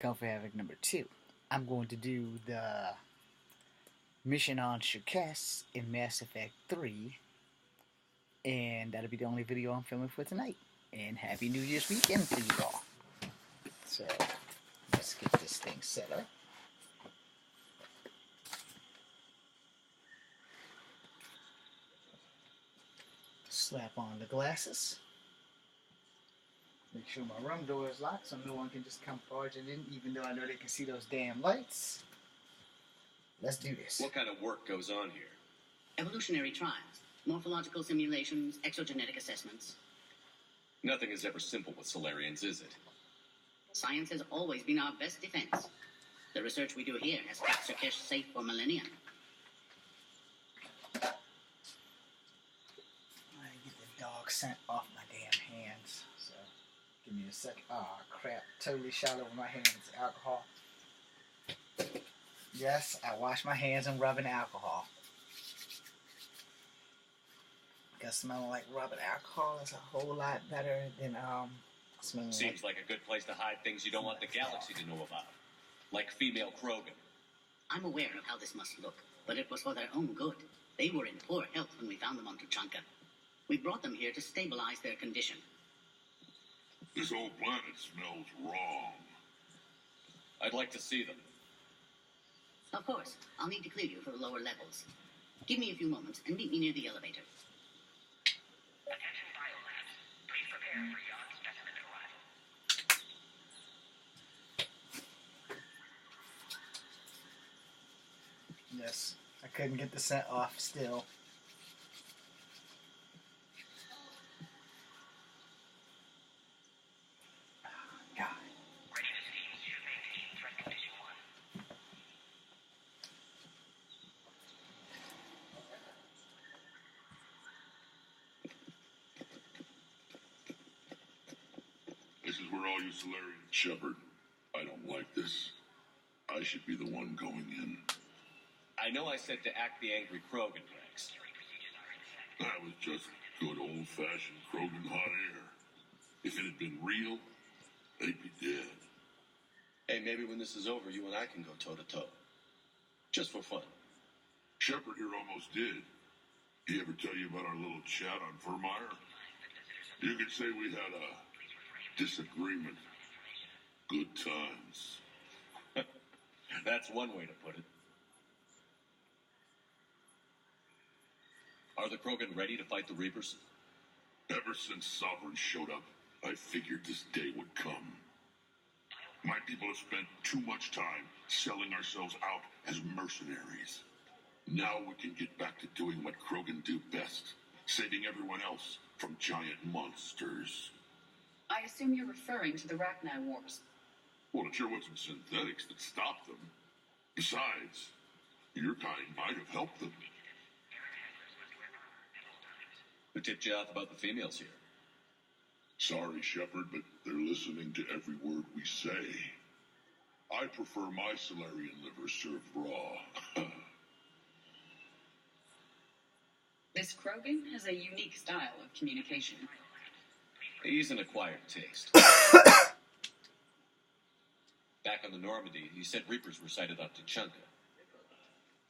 Kung Fu Havoc number 2. I'm going to do the mission on Shirkes in Mass Effect 3, and that'll be the only video I'm filming for tonight. And Happy New Year's weekend to you all. So, let's get this thing set up. Slap on the glasses. Make sure my room door is locked so no one can just come barging in, even though I know they can see those damn lights. Let's do this. What kind of work goes on here? Evolutionary trials, morphological simulations, exogenetic assessments. Nothing is ever simple with Solarians, is it? Science has always been our best defense. The research we do here has kept Shirkes safe for millennia. I get the dog scent off my damn hands. So, give me a second. Oh, crap. Totally shot over my hands. Alcohol. Yes, I wash my hands and rubbing alcohol. Because smelling like rubbing alcohol is a whole lot better than smelling Seems like a good place to hide things you don't want the galaxy to know about. Like female Krogan. I'm aware of how this must look, but it was for their own good. They were in poor health when we found them on Tuchanka. We brought them here to stabilize their condition. This whole planet smells wrong. I'd like to see them. Of course, I'll need to clear you for the lower levels. Give me a few moments and meet me near the elevator. Attention biolabs. Please prepare for yon specimen arrival. Yes, I couldn't get the scent off still. God. Ready to see. Maintain threat condition 1. This is where all you Solarian... Shepard, I don't like this. I should be the one going in. I know I said to act the angry Krogan, Rex. That was just good old-fashioned Krogan hot air. If it had been real, they'd be dead. Hey, maybe when this is over, you and I can go toe-to-toe. Just for fun. Shepard here almost did. He ever tell you about our little chat on Vermeer? You could say we had a disagreement. Good times. That's one way to put it. Are the Krogan ready to fight the Reapers? Ever since Sovereign showed up, I figured this day would come. My people have spent too much time selling ourselves out as mercenaries. Now we can get back to doing what Krogan do best, saving everyone else from giant monsters. I assume you're referring to the Rachni Wars. Well, it sure wasn't synthetics that stopped them. Besides, your kind might have helped them. Who tipped you off about the females here? Sorry, Shepard, but they're listening to every word we say. I prefer my Solarian liver served raw. This Krogan has a unique style of communication. He's an acquired taste. Back on the Normandy, he said Reapers were sighted on Tuchanka.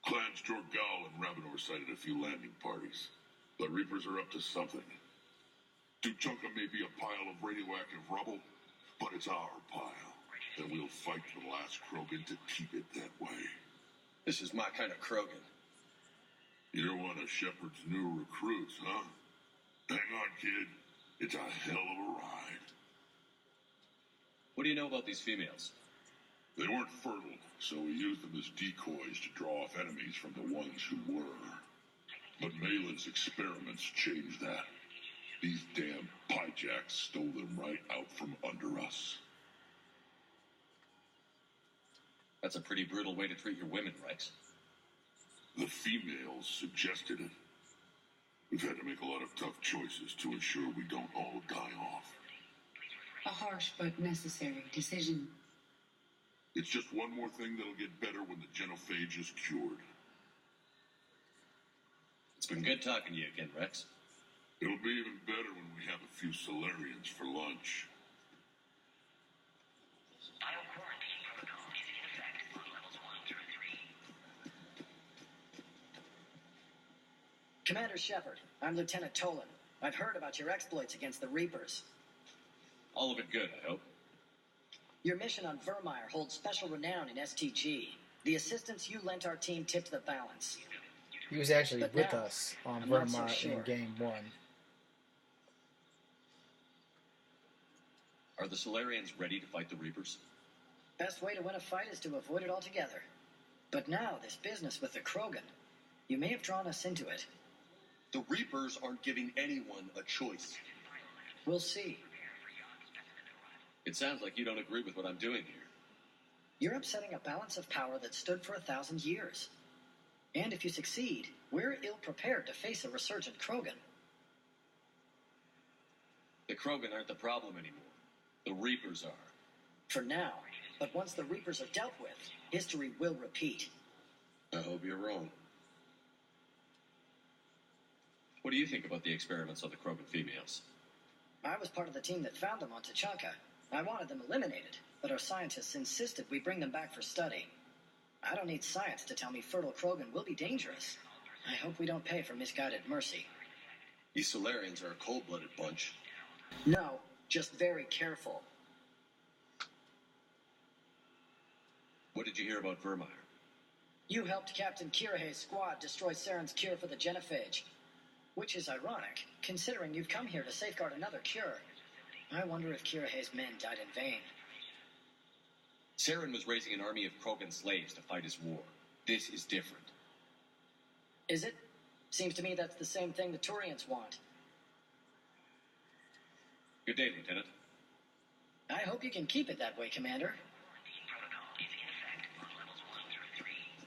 Clans Jorgal and Rabador sighted a few landing parties. The Reapers are up to something. Tuchanka may be a pile of radioactive rubble, but it's our pile. And we'll fight to the last Krogan to keep it that way. This is my kind of Krogan. You're one of Shepard's new recruits, huh? Hang on, kid. It's a hell of a ride. What do you know about these females? They weren't fertile, so we used them as decoys to draw off enemies from the ones who were. But Malin's experiments changed that. These damn pyjacks stole them right out from under us. That's a pretty brutal way to treat your women, Rex. The females suggested it. We've had to make a lot of tough choices to ensure we don't all die off. A harsh but necessary decision. It's just one more thing that'll get better when the genophage is cured. It's been good talking to you again, Rex. It'll be even better when we have a few Solarians for lunch. Bio quarantine Commander Shepard, I'm Lieutenant Tolan. I've heard about your exploits against the Reapers. All of it good, I hope. Your mission on Vermeer holds special renown in STG. The assistance you lent our team tipped the balance. He was actually But with now, us on I'm not so Vermont sure. in Game 1. Are the Solarians ready to fight the Reapers? Best way to win a fight is to avoid it altogether. But now, this business with the Krogan, you may have drawn us into it. The Reapers aren't giving anyone a choice. We'll see. It sounds like you don't agree with what I'm doing here. You're upsetting a balance of power that stood for 1,000 years. And if you succeed, we're ill-prepared to face a resurgent Krogan. The Krogan aren't the problem anymore. The Reapers are. For now. But once the Reapers are dealt with, history will repeat. I hope you're wrong. What do you think about the experiments on the Krogan females? I was part of the team that found them on Tachanka. I wanted them eliminated, but our scientists insisted we bring them back for study. I don't need science to tell me fertile Krogan will be dangerous. I hope we don't pay for misguided mercy. These Solarians are a cold-blooded bunch. No, just very careful. What did you hear about Vermeer? You helped Captain Kirahe's squad destroy Saren's cure for the genophage. Which is ironic, considering you've come here to safeguard another cure. I wonder if Kirahe's men died in vain. Saren was raising an army of Krogan slaves to fight his war. This is different. Is it? Seems to me that's the same thing the Turians want. Good day, Lieutenant. I hope you can keep it that way, Commander.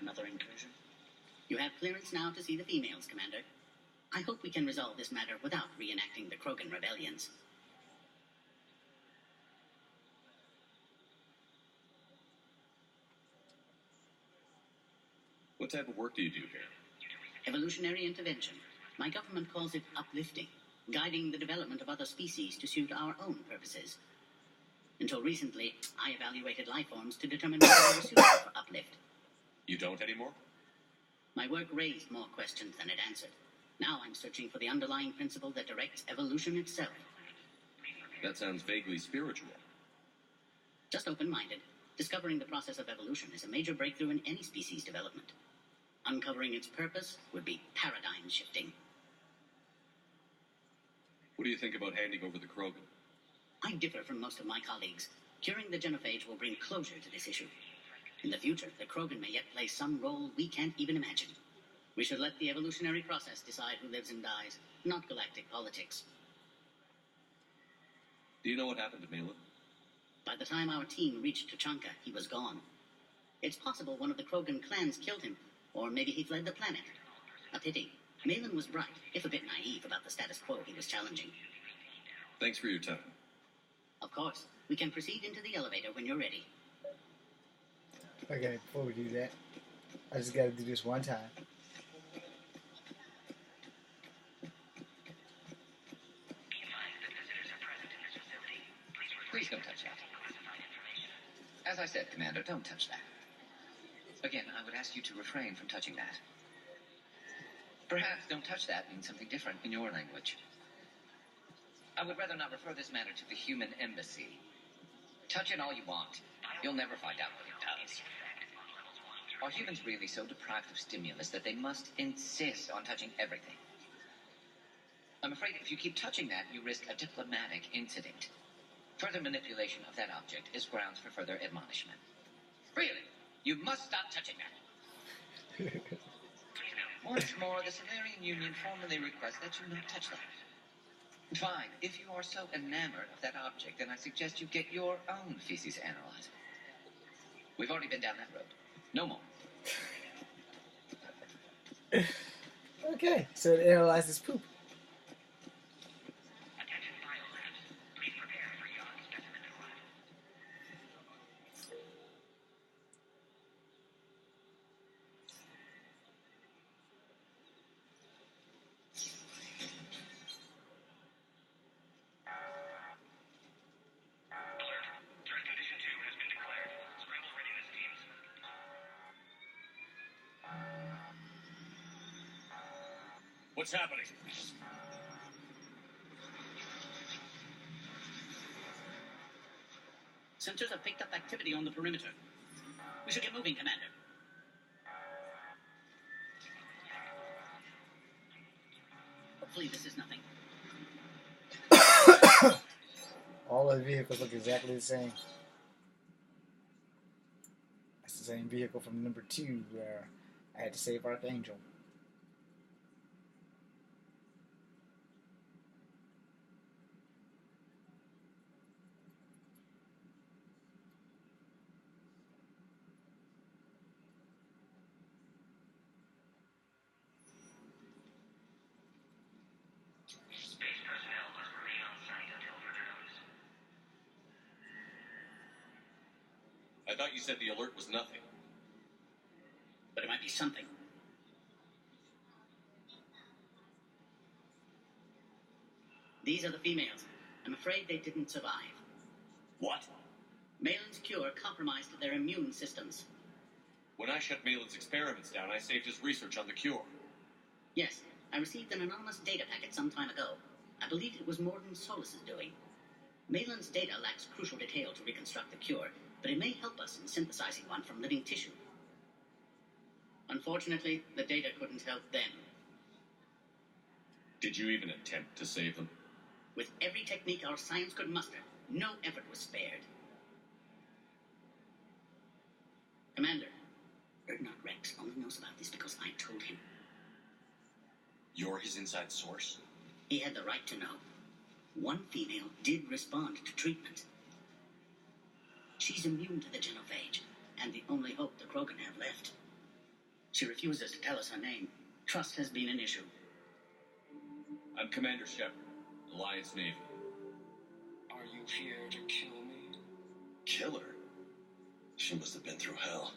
Another incursion? You have clearance now to see the females, Commander. I hope we can resolve this matter without reenacting the Krogan rebellions. What type of work do you do here? Evolutionary intervention. My government calls it uplifting, guiding the development of other species to suit our own purposes. Until recently, I evaluated life forms to determine whether they were suitable for uplift. You don't anymore? My work raised more questions than it answered. Now I'm searching for the underlying principle that directs evolution itself. That sounds vaguely spiritual. Just open-minded. Discovering the process of evolution is a major breakthrough in any species development. Uncovering its purpose would be paradigm shifting. What do you think about handing over the Krogan? I differ from most of my colleagues. Curing the genophage will bring closure to this issue. In the future, the Krogan may yet play some role we can't even imagine. We should let the evolutionary process decide who lives and dies, not galactic politics. Do you know what happened to Malin? By the time our team reached Tachanka, he was gone. It's possible one of the Krogan clans killed him, or maybe he fled the planet. A pity. Malin was bright, if a bit naive, about the status quo he was challenging. Thanks for your time. Of course, we can proceed into the elevator when you're ready. Okay, before we do that, I just gotta do this one time. Please don't touch that. As I said, Commander, don't touch that. Again, I would ask you to refrain from touching that. Perhaps don't touch that means something different in your language. I would rather not refer this matter to the human embassy. Touch it all you want. You'll never find out what it does. Are humans really so deprived of stimulus that they must insist on touching everything? I'm afraid if you keep touching that, you risk a diplomatic incident. Further manipulation of that object is grounds for further admonishment. Really, you must stop touching that. Once more, the Solarian Union formally requests that you not touch that. Fine, if you are so enamored of that object, then I suggest you get your own feces analyzed. We've already been down that road. No more. Okay, so to analyze this poop. Attention biolabs. Please prepare for your specimen arrival. Alert. Threat condition 2 has been declared. Scramble readiness teams. What's happening? Sensors have picked up activity on the perimeter. We should get moving, Commander. Hopefully this is nothing. All of the vehicles look exactly the same. That's the same vehicle from number 2 where I had to save Archangel. Space personnel must remain on site until further notice. I thought you said the alert was nothing. But it might be something. These are the females. I'm afraid they didn't survive. What? Malin's cure compromised their immune systems. When I shut Malin's experiments down, I saved his research on the cure. Yes, I received an anonymous data packet some time ago. I believe it was Morden Solus's doing. Malin's data lacks crucial detail to reconstruct the cure, but it may help us in synthesizing one from living tissue. Unfortunately, the data couldn't help them. Did you even attempt to save them? With every technique our science could muster, no effort was spared. Commander, Erdnot Rex only knows about this because I told him. You're his inside source? He had the right to know. One female did respond to treatment. She's immune to the genophage, and the only hope the Krogan have left. She refuses to tell us her name. Trust has been an issue. I'm Commander Shepard, Alliance Navy. Are you here to kill me? Kill her? She must have been through hell.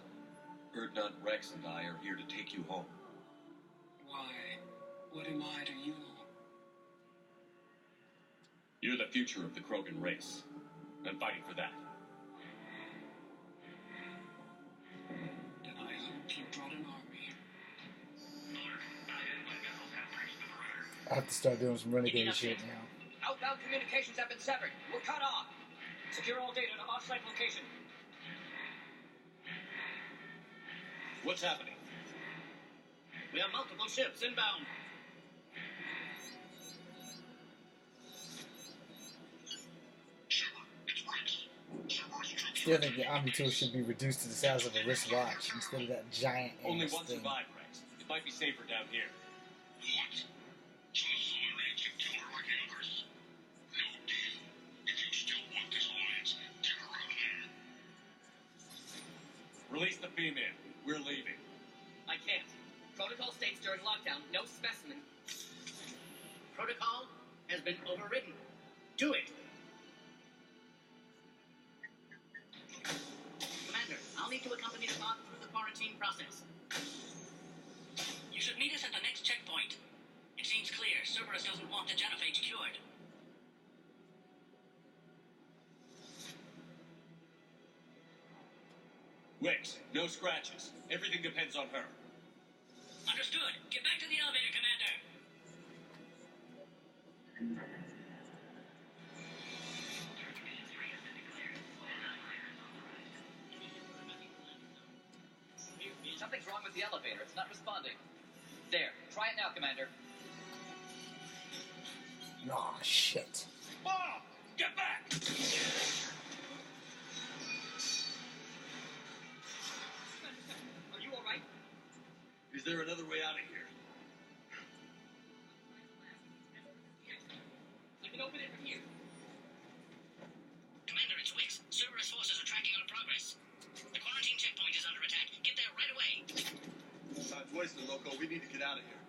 Erdnot Rex and I are here to take you home. Why? What am I to you? You're the future of the Krogan race. I'm fighting for that. Then I hope you brought an army. I have to start doing some renegade shit now. Outbound communications have been severed. We're cut off. Secure all data to off-site location. What's happening? We have multiple ships inbound. Still think the Omni tool should be reduced to the size of a wristwatch instead of that giant Only ass one thing. survived, Rex. It might be safer down here. What? So this is an range and killer like the others? No deal. If you still want this alliance, get her out of there. Release the female. We're leaving. I can't. Protocol states during lockdown, no specimen. Protocol has been overridden. Do it. Commander, I'll need to accompany the pod through the quarantine process. You should meet us at the next checkpoint. It seems clear Cerberus doesn't want the genophage cured. Rex, no scratches. Everything depends on her. Understood. Get back to the elevator, Commander. Something's wrong with the elevator. It's not responding. There. Try it now, Commander. Aw, shit. Mom! Get back! Are you alright? Is there another way out of here? You can open it from here. Commander, it's Wix. Cerberus forces are tracking our progress. The quarantine checkpoint is under attack. Get there right away. Time's wasted, Loco. We need to get out of here.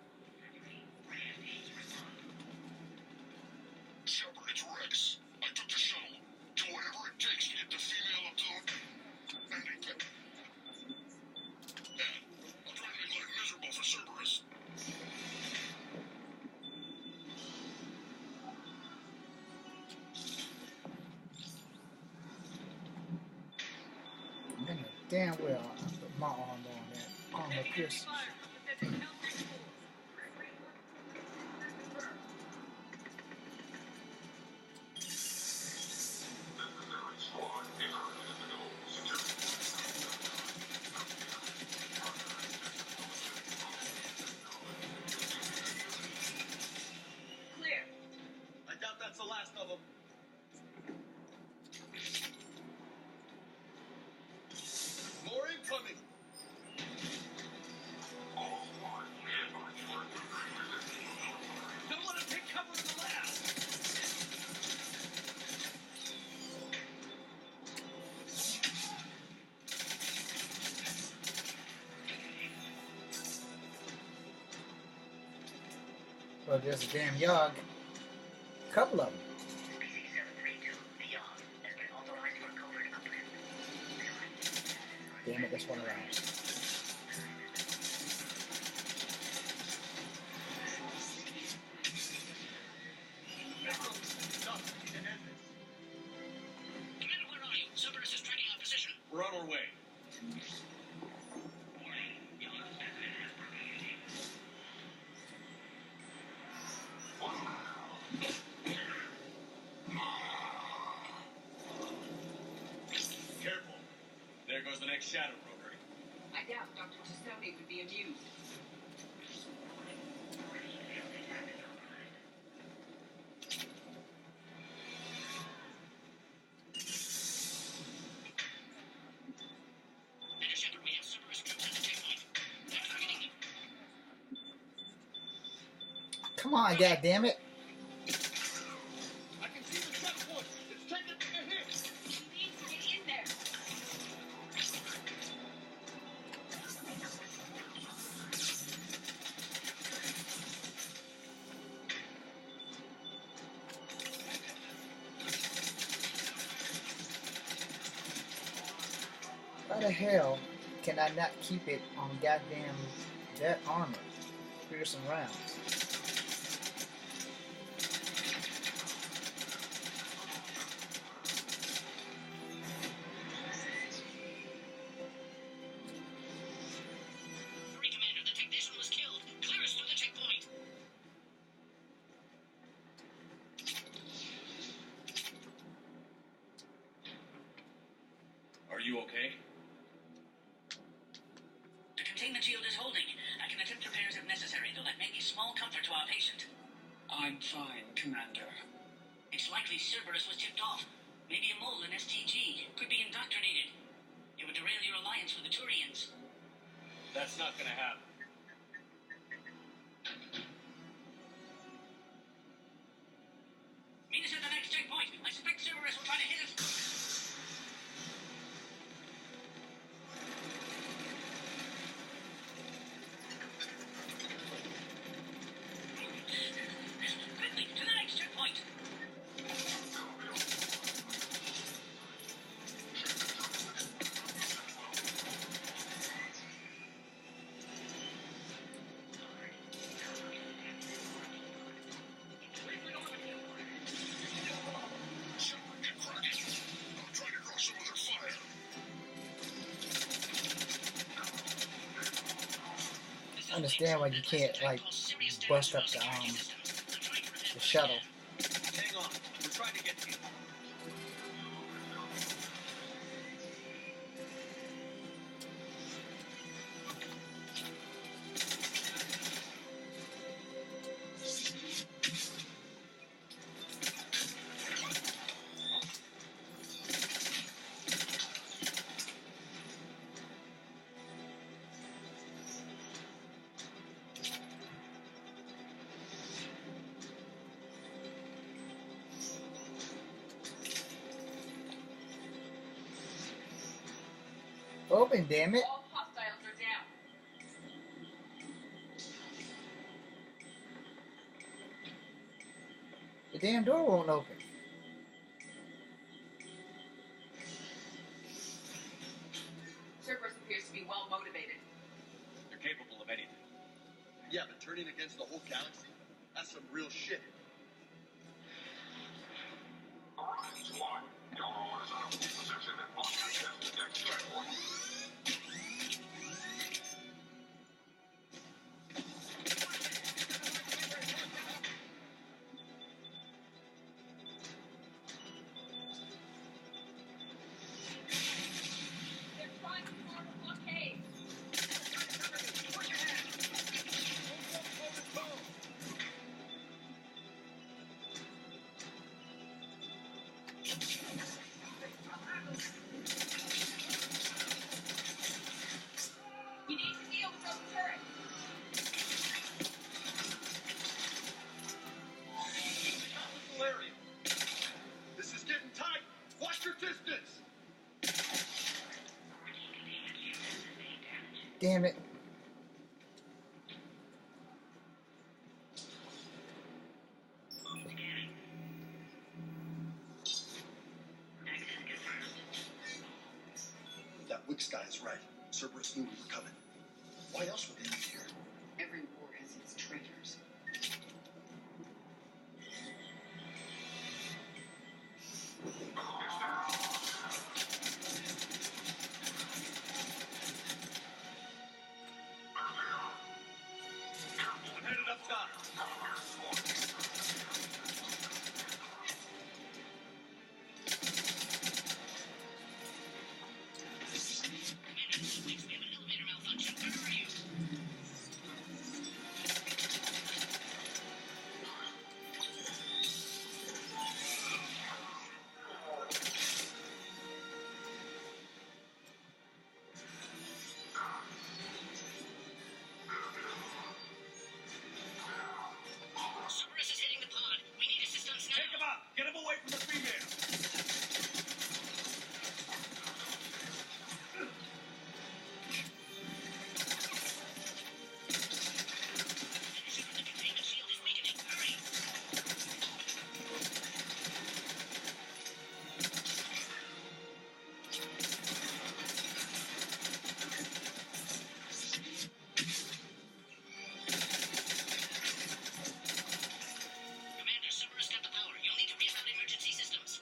Shepard, it's Rex. I took the shuttle. Do whatever it takes to get the female up to the landing pad. And I'll try to make life miserable for Cerberus. I'm gonna damn well put my arm on that armor pierce. Well, there's a damn Yogg. Couple of them. Species 732, the Yogg, has been authorized for covert upland. Damn it, that's one of ours. Commander, where are you? Cerberus is tracking our position. We're on our way. Careful. There goes the next shadow broker. I doubt Dr. Tassoni would be amused. Commander Shepard, we have Cerberus troops at the checkpoint. They're targeting you. Come on, goddammit. I can see the checkpoint. It's taking a hit. You need to get in there. Why the hell can I not keep it on goddamn that armor? Piercing rounds. Hurry, Commander, the technician was killed. Clear us through the checkpoint. Are you okay? The containment shield is holding. I can attempt repairs if necessary, though that may be small comfort to our patient. I'm fine, Commander. It's likely Cerberus was tipped off. Maybe a mole in STG. Could be indoctrinated. It would derail your alliance with the Turians. That's not gonna happen. Meet us at the next checkpoint. I suspect Cerberus will try to hit us. Quickly, to the next checkpoint. Shepard, get cracking. I'm trying to draw some of their fire. I understand why you can't, like, bust up the shuttle. Hang on. We're trying to get to you. Open, damn it. All hostiles are down. The damn door won't open. Cerberus appears to be well motivated. You're capable of anything. Yeah, but turning against the whole galaxy? That's some real shit. Squad, your orders are in position and on your chest to next checkpoint. They're trying to form a blockade. You need to deal with those turrets. Area. This is getting tight. Watch your distance. Damn it. right. Cerberus knew we were coming. Why else would they be here? Every war has its traitors. I'm headed up top. We have an elevator malfunction. Where are you? Cerberus is hitting the pod. We need assistance now. Take him out! Get him away from the female! The containment shield is weakening. Hurry! Commander, Cerberus got the power. You'll need to reroute emergency systems.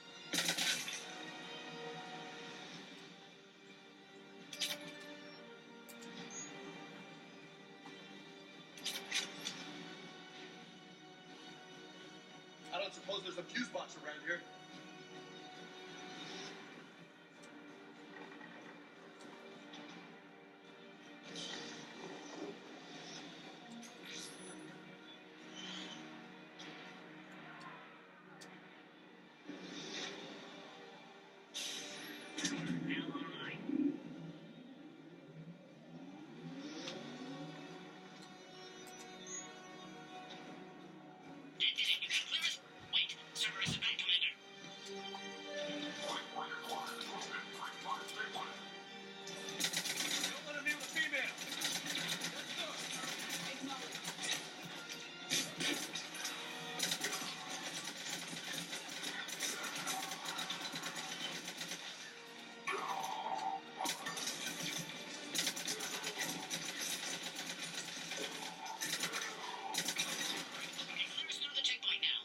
I don't suppose there's a fuse box around here. Now online. That did it. You can clear us. Wait, Cerberus is back, Commander. Don't let him near the female! Okay, clear us through the checkpoint now.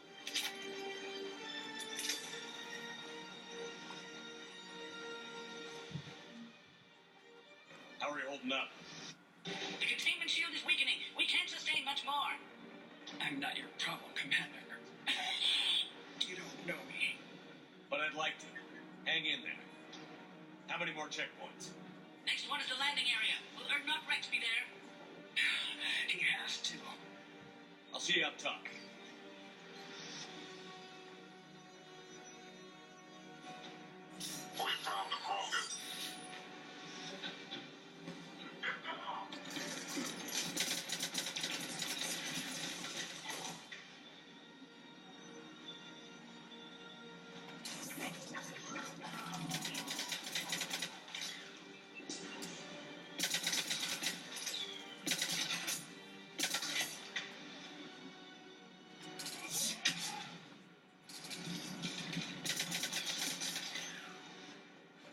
How are you holding up? The containment shield is weakening. We can't sustain much more. I'm not your problem, Commander. You don't know me. But I'd like to. Hang in there. How many more checkpoints? Next one is the landing area. Will Erdnot Rex be there? He has to. I'll see you up top. We found the Krogan.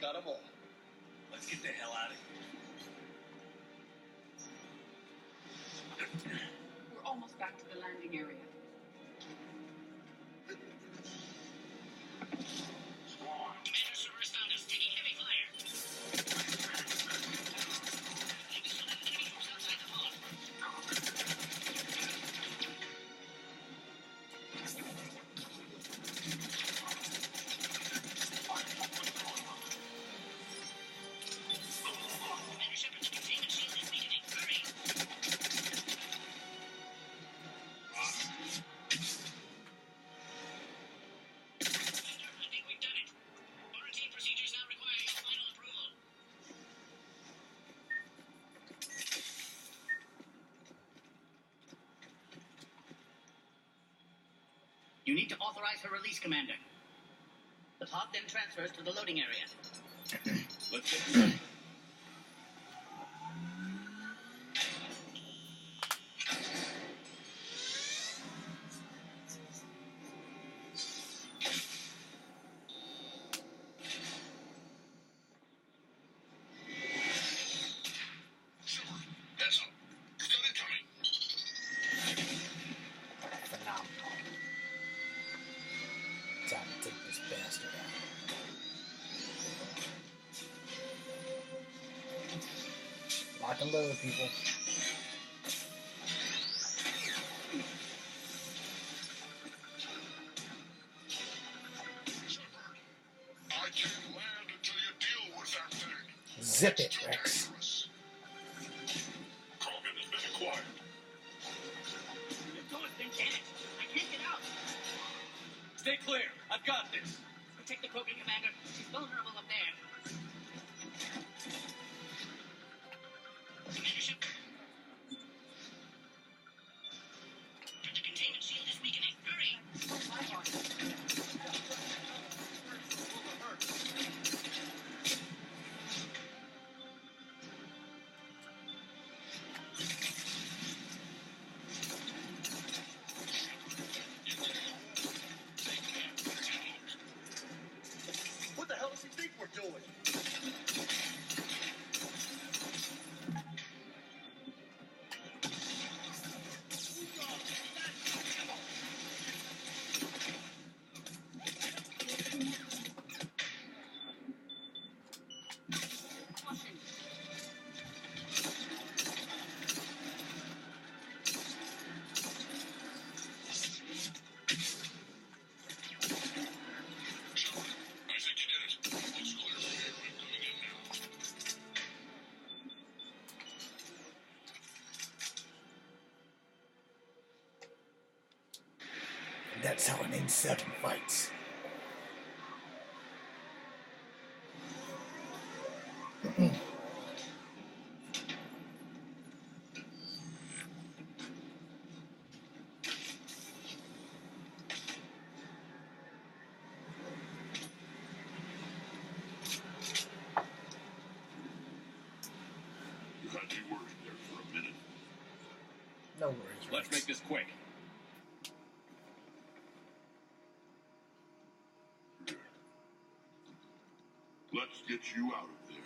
Got them all. Let's get the hell out of here. We're almost back to the landing area. Commander, Cerberus found us, taking heavy fire. We still have enemy troops outside the pod. Commander Shepard, the containment shield is weakening. Hurry! Commander, I think we've done it. Quarantine procedures now require your final approval. You need to authorize her release, Commander. The pod then transfers to the loading area. Let's get going. Lock and load, people. I can't land until you deal with that thing. Zip it, Rex. Krogan has been acquired. The door's been damaged. I can't get out. Stay clear. I've got this. Protect the Krogan, Commander. She's vulnerable up there. Commander Shepard. The containment shield is weakening. Hurry! What the hell does he think we're doing? I think you did it. Looks clear from here. I'm coming in now. That's how an insect fights. You had me worried there for a minute. No worries, Let's Rex. make this quick. Let's get you out of there.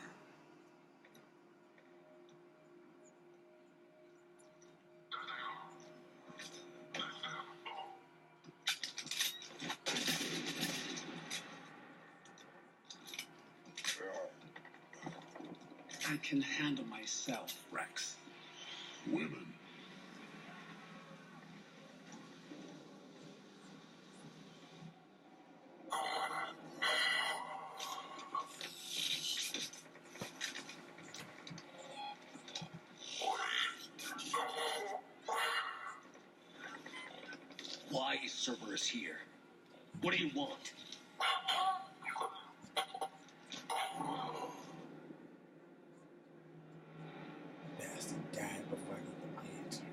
I can handle myself, Rex. Women. Why is Cerberus here? What do you want? Bastard died before I get my answer.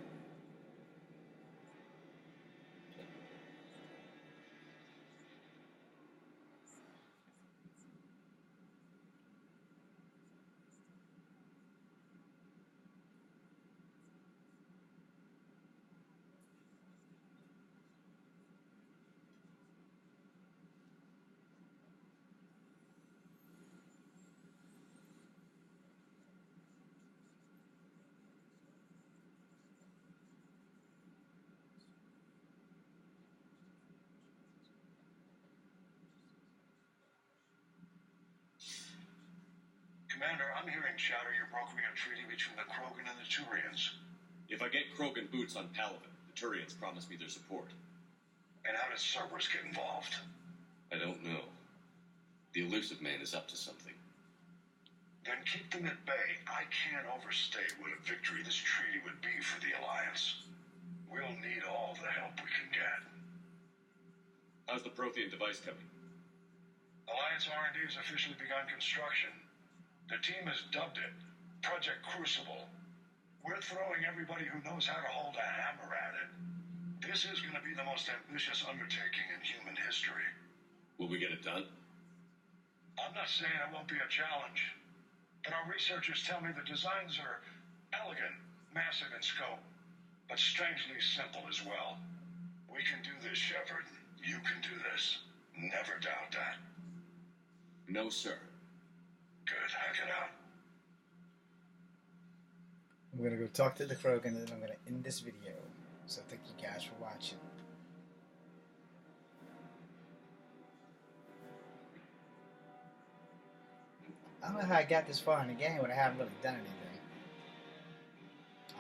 Commander, I'm hearing chatter you're brokering a treaty between the Krogan and the Turians. If I get Krogan boots on Palaven, the Turians promise me their support. And how does Cerberus get involved? I don't know. The elusive man is up to something. Then keep them at bay. I can't overstate what a victory this treaty would be for the Alliance. We'll need all the help we can get. How's the Prothean device coming? Alliance R&D has officially begun construction. The team has dubbed it Project Crucible. We're throwing everybody who knows how to hold a hammer at it. This is going to be the most ambitious undertaking in human history. Will we get it done? I'm not saying it won't be a challenge, but our researchers tell me the designs are elegant, massive in scope, but strangely simple as well. We can do this, Shepard. You can do this. Never doubt that. No, sir. Good. Hack it out. I'm gonna go talk to the Krogan and then I'm gonna end this video. So thank you guys for watching. I don't know how I got this far in the game when I haven't really done anything.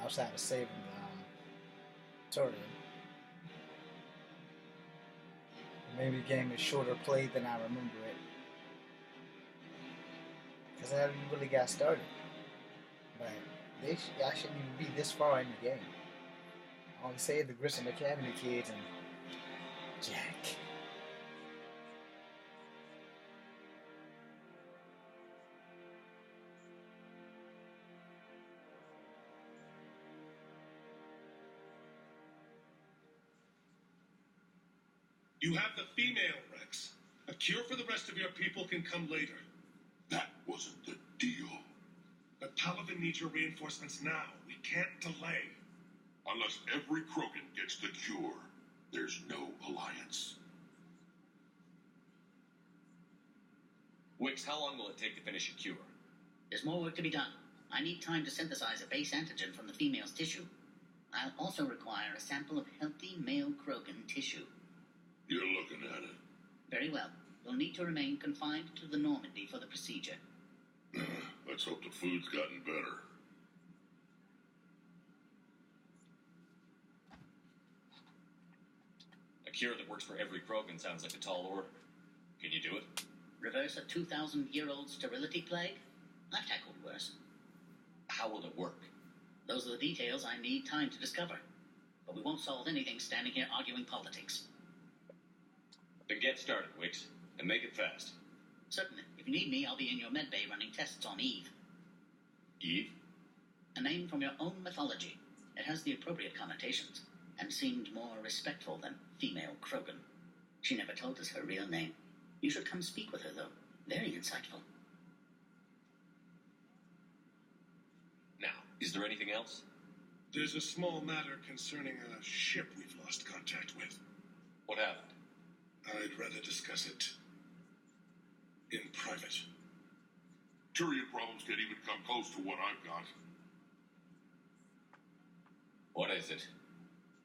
outside of saving Turian. Maybe the game is shorter played than I remember it. Because I haven't really got started. But I shouldn't even be this far in the game. I only saved the Grissom Academy kids and Jack. You have the female, Rex. A cure for the rest of your people can come later. That wasn't the deal. But Paladin needs your reinforcements now. We can't delay. Unless every Krogan gets the cure, there's no alliance. Wix, how long will it take to finish a cure? There's more work to be done. I need time to synthesize a base antigen from the female's tissue. I'll also require a sample of healthy male Krogan tissue. You're looking at it. Very well. You'll need to remain confined to the Normandy for the procedure. Let's hope the food's gotten better. A cure that works for every Krogan sounds like a tall order. Can you do it? Reverse a 2,000-year-old sterility plague? I've tackled worse. How will it work? Those are the details I need time to discover. But we won't solve anything standing here arguing politics. Then get started, Wix, and make it fast. Certainly. If you need me, I'll be in your medbay running tests on Eve. Eve? A name from your own mythology. It has the appropriate connotations, and seemed more respectful than female Krogan. She never told us her real name. You should come speak with her, though. Very insightful. Now, is there anything else? There's a small matter concerning a ship we've lost contact with. What happened? I'd rather discuss it in private. Turian problems can't even come close to what I've got. What is it?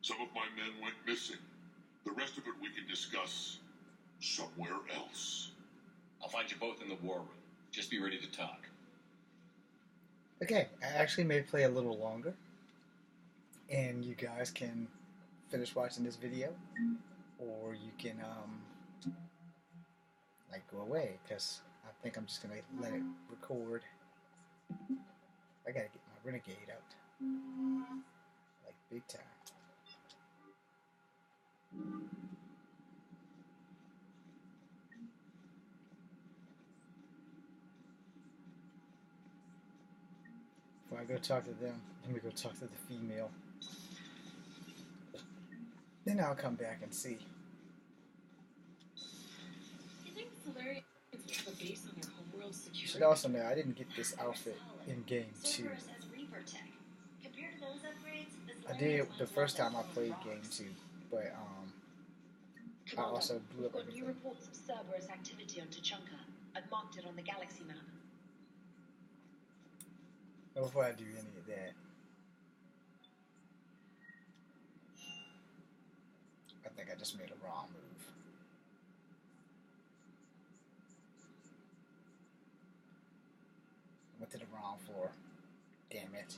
Some of my men went missing. The rest of it we can discuss somewhere else. I'll find you both in the war room. Just be ready to talk. Okay, I actually may play a little longer. And you guys can finish watching this video. Or you can, like, go away. Because I think I'm just going to let it record. I got to get my Renegade out. Like, big time. Before I go talk to them, let me go talk to the female. Then I'll come back and see. You think Solarians will have a base on their homeworld security? You should also know I didn't get this outfit in game 2. I did the first time I played game 2, but I also blew up we've got new everything. reports of Cerberus activity on Tachanka. I've marked it on the galaxy map. Before I do any of that, I think I just made a wrong move. I went to the wrong floor. Damn it.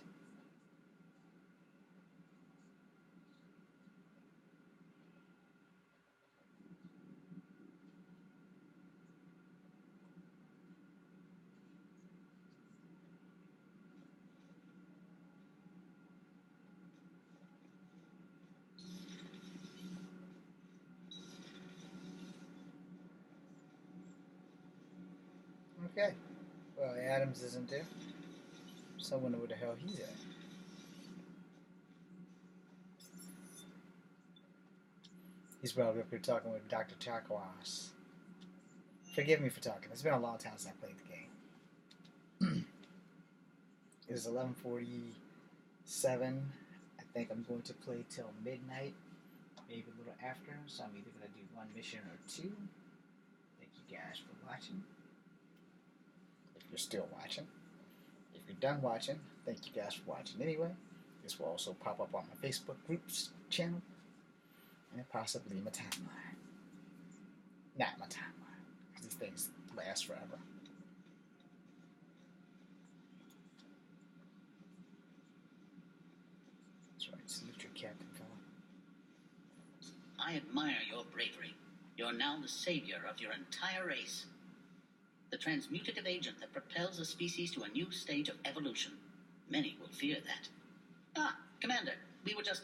Okay. Well, Adams isn't there. So I wonder where the hell he's at. He's probably up here talking with Dr. Tarkwas. Forgive me for talking. It's been a long time since I played the game. It is 11:47. I think I'm going to play till midnight, maybe a little after. So I'm either going to do one mission or two. Thank you guys for watching. If you're still watching. If you're done watching, thank you guys for watching anyway. This will also pop up on my Facebook groups channel. And possibly my timeline. Not my timeline, because these things last forever. That's right. Salute your captain, fella. I admire your bravery. You're now the savior of your entire race. The transmutative agent that propels a species to a new stage of evolution. Many will fear that. Ah, Commander, we were just...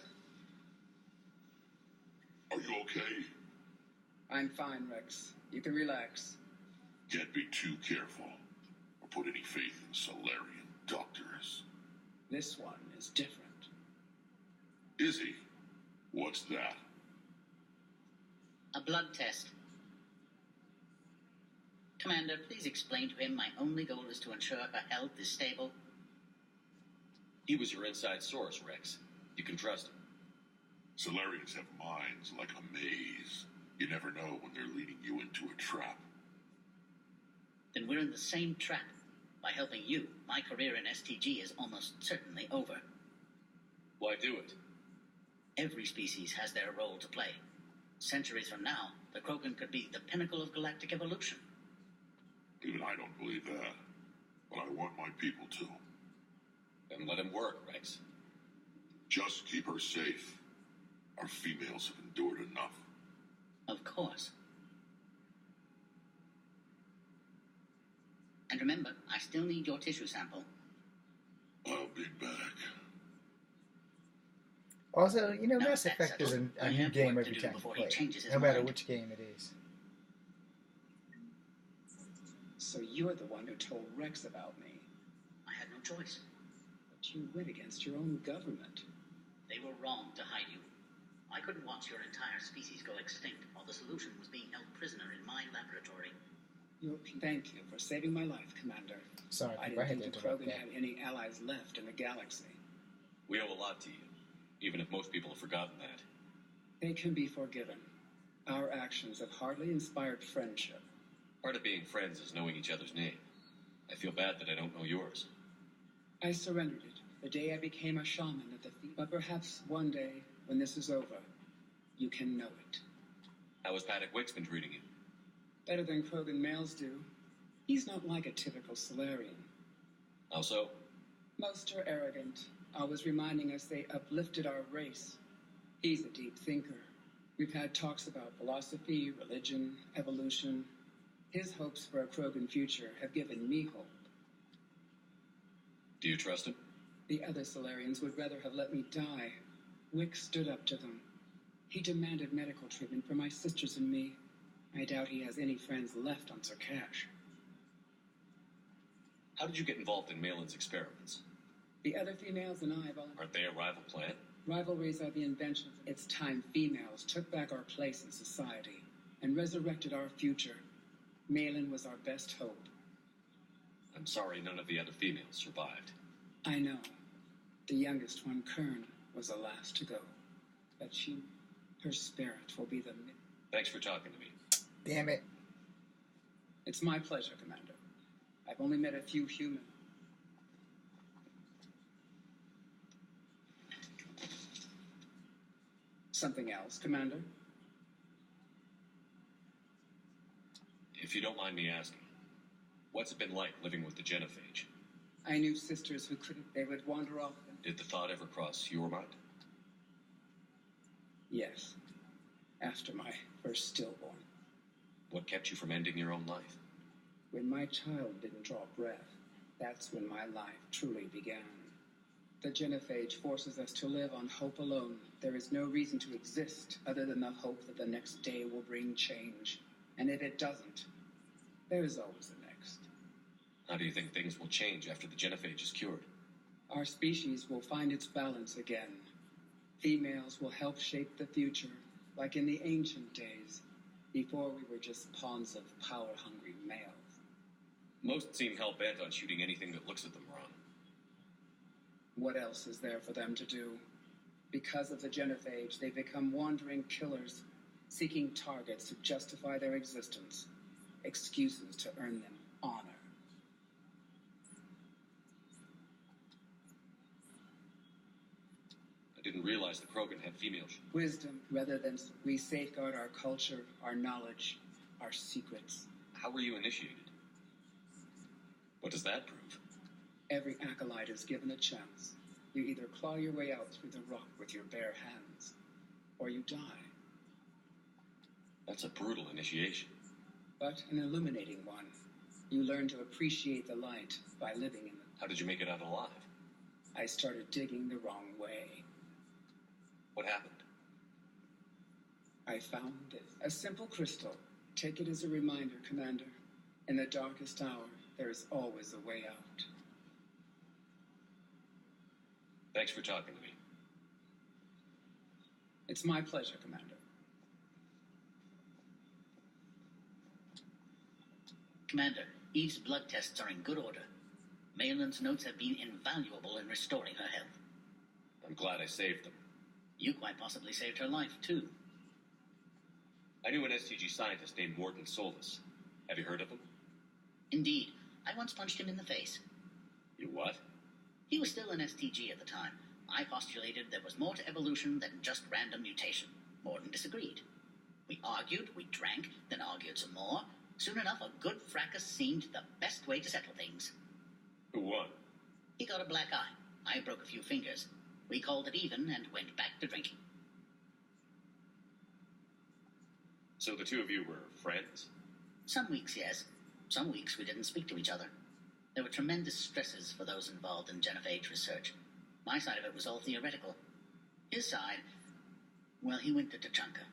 Are you okay? I'm fine, Rex. You can relax. Can't be too careful, or put any faith in Solarian doctors. This one is different. Is he? What's that? A blood test. Commander, please explain to him my only goal is to ensure her health is stable. He was your inside source, Rex. You can trust him. Solarians have minds like a maze. You never know when they're leading you into a trap. Then we're in the same trap. By helping you, my career in STG is almost certainly over. Why do it? Every species has their role to play. Centuries from now, the Krogan could be the pinnacle of galactic evolution. Even I don't believe that. But I want my people to. Then let him work, Rex. Just keep her safe. Our females have endured enough. Of course. And remember, I still need your tissue sample. I'll be back. Also, you know, Now Mass that's Effect is settled. a I new have game work to every do time you before play he changes it, his no matter mind. which game it is. So you're the one who told Rex about me. I had no choice. But you went against your own government. They were wrong to hide you. I couldn't watch your entire species go extinct while the solution was being held prisoner in my laboratory. Thank you for saving my life, Commander. Sorry, I I had didn't to think the interrupt Krogan that. had any allies left in the galaxy. We owe a lot to you, even if most people have forgotten that. They can be forgiven. Our actions have hardly inspired friendship. Part of being friends is knowing each other's name. I feel bad that I don't know yours. I surrendered it the day I became a shaman at the thief. But perhaps one day, when this is over, you can know it. How has Paddock Wicks been treating you? Better than Krogan males do. He's not like a typical Solarian. How so? Most are arrogant, always reminding us they uplifted our race. He's a deep thinker. We've had talks about philosophy, religion, evolution. His hopes for a Krogan future have given me hope. Do you trust him? The other Solarians would rather have let me die. Wick stood up to them. He demanded medical treatment for my sisters and me. I doubt he has any friends left on Cash. How did you get involved in Malin's experiments? The other females and I volunteered. Aren't they a rival planet? Rivalries are the inventions. It's time females took back our place in society and resurrected our future. Malin was our best hope. I'm sorry none of the other females survived. I know. The youngest one, Kern, was the last to go. But her spirit will be the... Thanks for talking to me. Damn it. It's my pleasure, Commander. I've only met a few humans. Something else, Commander? If you don't mind me asking, what's it been like living with the genophage? I knew sisters who couldn't. They would wander off. Did the thought ever cross your mind? Yes. After my first stillborn. What kept you from ending your own life? When my child didn't draw breath, that's when my life truly began. The genophage forces us to live on hope alone. There is no reason to exist other than the hope that the next day will bring change. And if it doesn't, there is always the next. How do you think things will change after the genophage is cured? Our species will find its balance again. Females will help shape the future, like in the ancient days, before we were just pawns of power-hungry males. Most seem hell-bent on shooting anything that looks at them wrong. What else is there for them to do? Because of the genophage, they become wandering killers, seeking targets to justify their existence, excuses to earn them honor. I didn't realize the Krogan had female Wisdom, rather than we safeguard our culture, our knowledge, our secrets. How were you initiated? What does that prove? Every acolyte is given a chance. You either claw your way out through the rock with your bare hands, or you die. That's a brutal initiation. But an illuminating one. You learn to appreciate the light by living in it. How did you make it out alive? I started digging the wrong way. What happened? I found it. A simple crystal. Take it as a reminder, Commander. In the darkest hour, there is always a way out. Thanks for talking to me. It's my pleasure, Commander. Commander, Eve's blood tests are in good order. Malin's notes have been invaluable in restoring her health. I'm glad I saved them. You quite possibly saved her life, too. I knew an STG scientist named Morton Solus. Have you heard of him? Indeed. I once punched him in the face. You what? He was still an STG at the time. I postulated there was more to evolution than just random mutation. Morton disagreed. We argued, we drank, then argued some more. Soon enough, a good fracas seemed the best way to settle things. Who won? He got a black eye. I broke a few fingers. We called it even and went back to drinking. So the two of you were friends? Some weeks, yes. Some weeks we didn't speak to each other. There were tremendous stresses for those involved in genophage research. My side of it was all theoretical. His side, well, he went to Tachanka.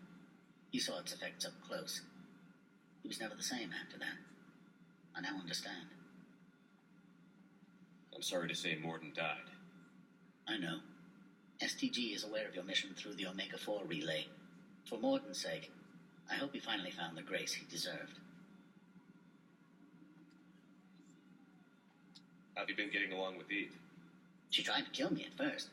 He saw its effects up close. He was never the same after that. I now understand. I'm sorry to say Morton died. I know. STG is aware of your mission through the Omega-4 relay. For Morton's sake, I hope he finally found the grace he deserved. Have you been getting along with Eve? She tried to kill me at first.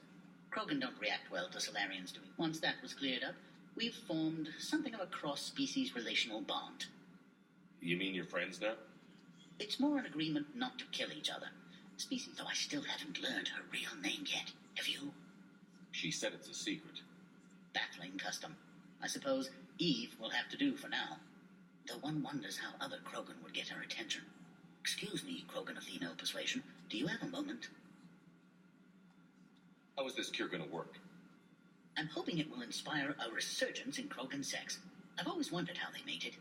Krogan don't react well to Solarians doing. Once that was cleared up, we've formed something of a cross-species relational bond. You mean you're friends now? It's more an agreement not to kill each other. Species, though I still haven't learned her real name yet. Have you? She said it's a secret. Baffling custom. I suppose Eve will have to do for now. Though one wonders how other Krogan would get her attention. Excuse me, Krogan of female persuasion. Do you have a moment? How is this cure going to work? I'm hoping it will inspire a resurgence in Krogan sex. I've always wondered how they mated.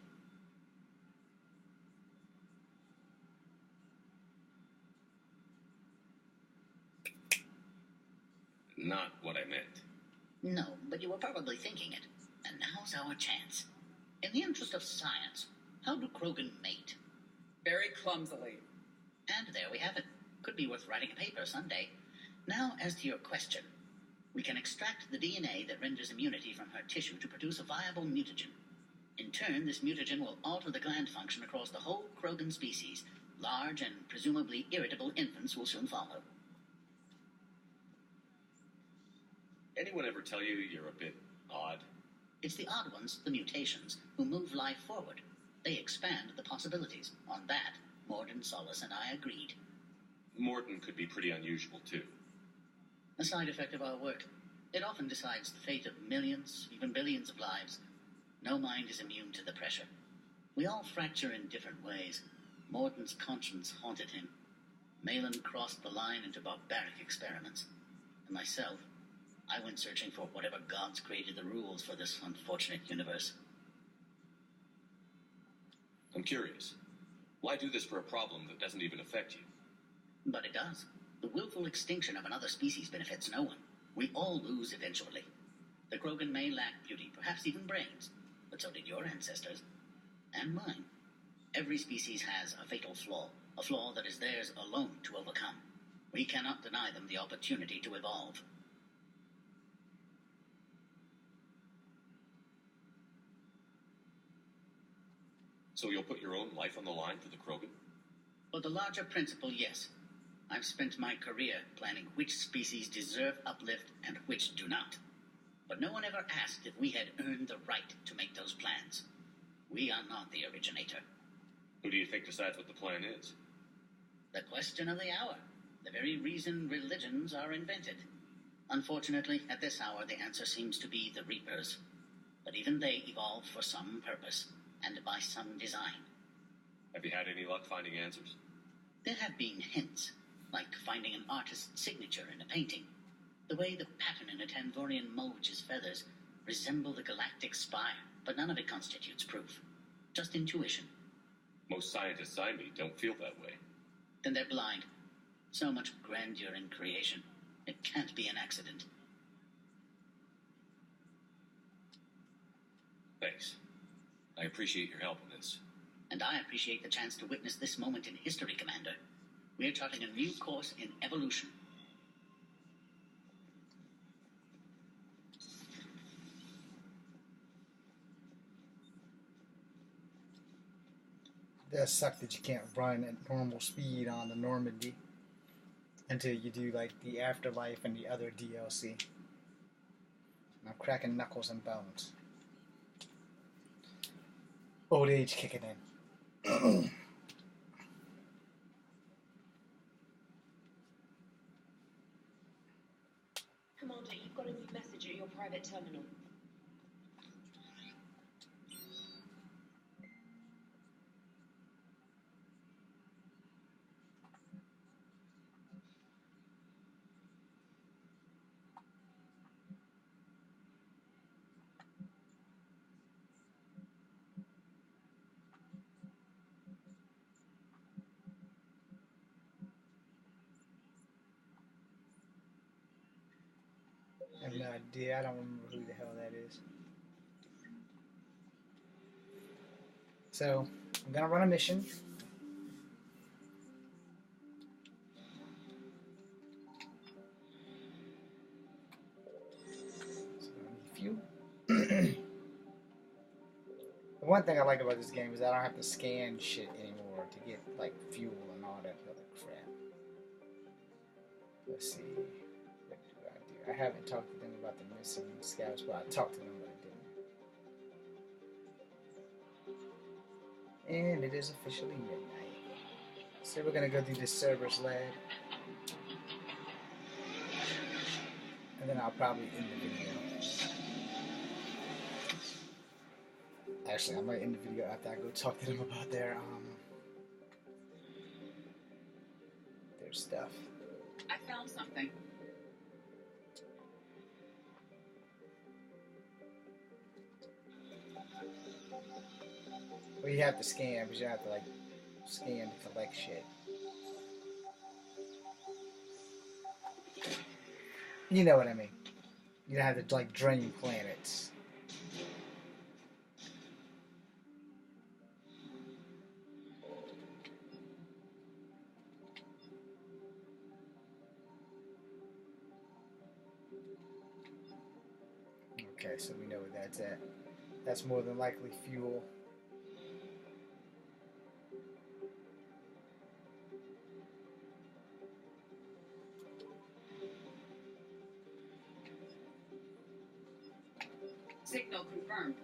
Not what I meant. No, but you were probably thinking it. And now's our chance. In the interest of science, how do Krogan mate? Very clumsily. And there we have it. Could be worth writing a paper someday. Now, as to your question. We can extract the DNA that renders immunity from her tissue to produce a viable mutagen. In turn, this mutagen will alter the gland function across the whole Krogan species. Large and presumably irritable infants will soon follow. Anyone ever tell you you're a bit odd? It's the odd ones, the mutations, who move life forward. They expand the possibilities. On that, Morton, Solus, and I agreed. Morton could be pretty unusual, too. A side effect of our work. It often decides the fate of millions, even billions of lives. No mind is immune to the pressure. We all fracture in different ways. Morton's conscience haunted him. Malin crossed the line into barbaric experiments. And myself, I went searching for whatever gods created the rules for this unfortunate universe. I'm curious. Why do this for a problem that doesn't even affect you? But it does. The willful extinction of another species benefits no one. We all lose eventually. The Krogan may lack beauty, perhaps even brains, but so did your ancestors. And mine. Every species has a fatal flaw, a flaw that is theirs alone to overcome. We cannot deny them the opportunity to evolve. So you'll put your own life on the line for the Krogan? For the larger principle, yes. I've spent my career planning which species deserve uplift and which do not. But no one ever asked if we had earned the right to make those plans. We are not the originator. Who do you think decides what the plan is? The question of the hour. The very reason religions are invented. Unfortunately, at this hour, the answer seems to be the Reapers. But even they evolved for some purpose, and by some design. Have you had any luck finding answers? There have been hints, like finding an artist's signature in a painting. The way the pattern in a Tanvorian Mulch's feathers resemble the galactic spire, but none of it constitutes proof. Just intuition. Most scientists I meet don't feel that way. Then they're blind. So much grandeur in creation. It can't be an accident. Thanks. I appreciate your help in this. And I appreciate the chance to witness this moment in history, Commander. We're charting a new course in evolution. It does suck that you can't run at normal speed on the Normandy until you do like the Afterlife and the other DLC. I'm cracking knuckles and bones. Old age kicking in. Commander, you've got a new message at your private terminal. I have no idea. I don't remember who the hell that is. So, I'm gonna run a mission. So, I need fuel. The one thing I like about this game is I don't have to scan shit anymore to get like fuel and all that other crap. Let's see. What do I do? I haven't talked to them about the missing scouts, but I talked to them, but I didn't. And it is officially midnight. So we're gonna go do this Cerberus lab. And then I'll probably end the video. Actually, I might end the video after I go talk to them about their stuff. I found something. Well, you have to scan, but you have to like scan to collect shit. You know what I mean. You don't have to like drain planets. Okay, so we know where that's at. That's more than likely fuel. Signal confirmed.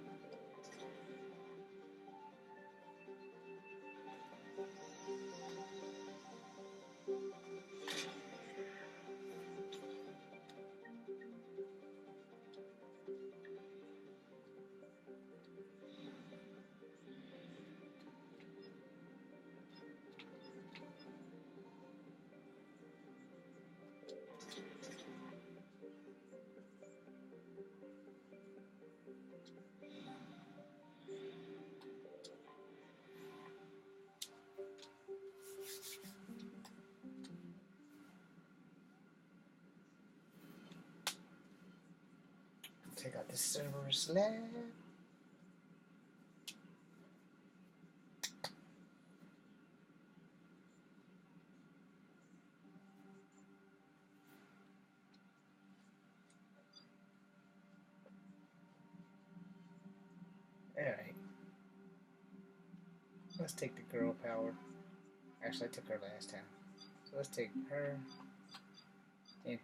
Take out the Cerberus lab. Alright. Let's take the girl power. Actually, I took her last time. So let's take her. And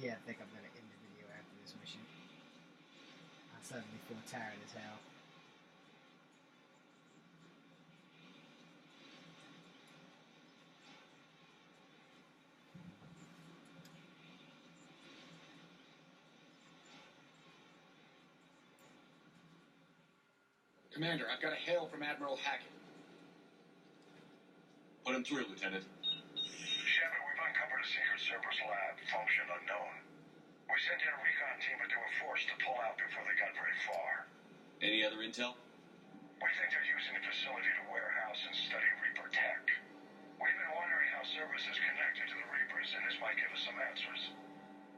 Yeah, I think I'm gonna end the video after this mission. I suddenly feel tired as hell. Commander, I've got a hail from Admiral Hackett. Put him through, Lieutenant. Shepard, we've uncovered a secret Cerberus lab, function unknown. We sent in a recon team to do a force to pull out before they got very far. Any other intel? We think they're using the facility to warehouse and study Reaper tech. We've been wondering how Cerberus is connected to the Reapers, and this might give us some answers.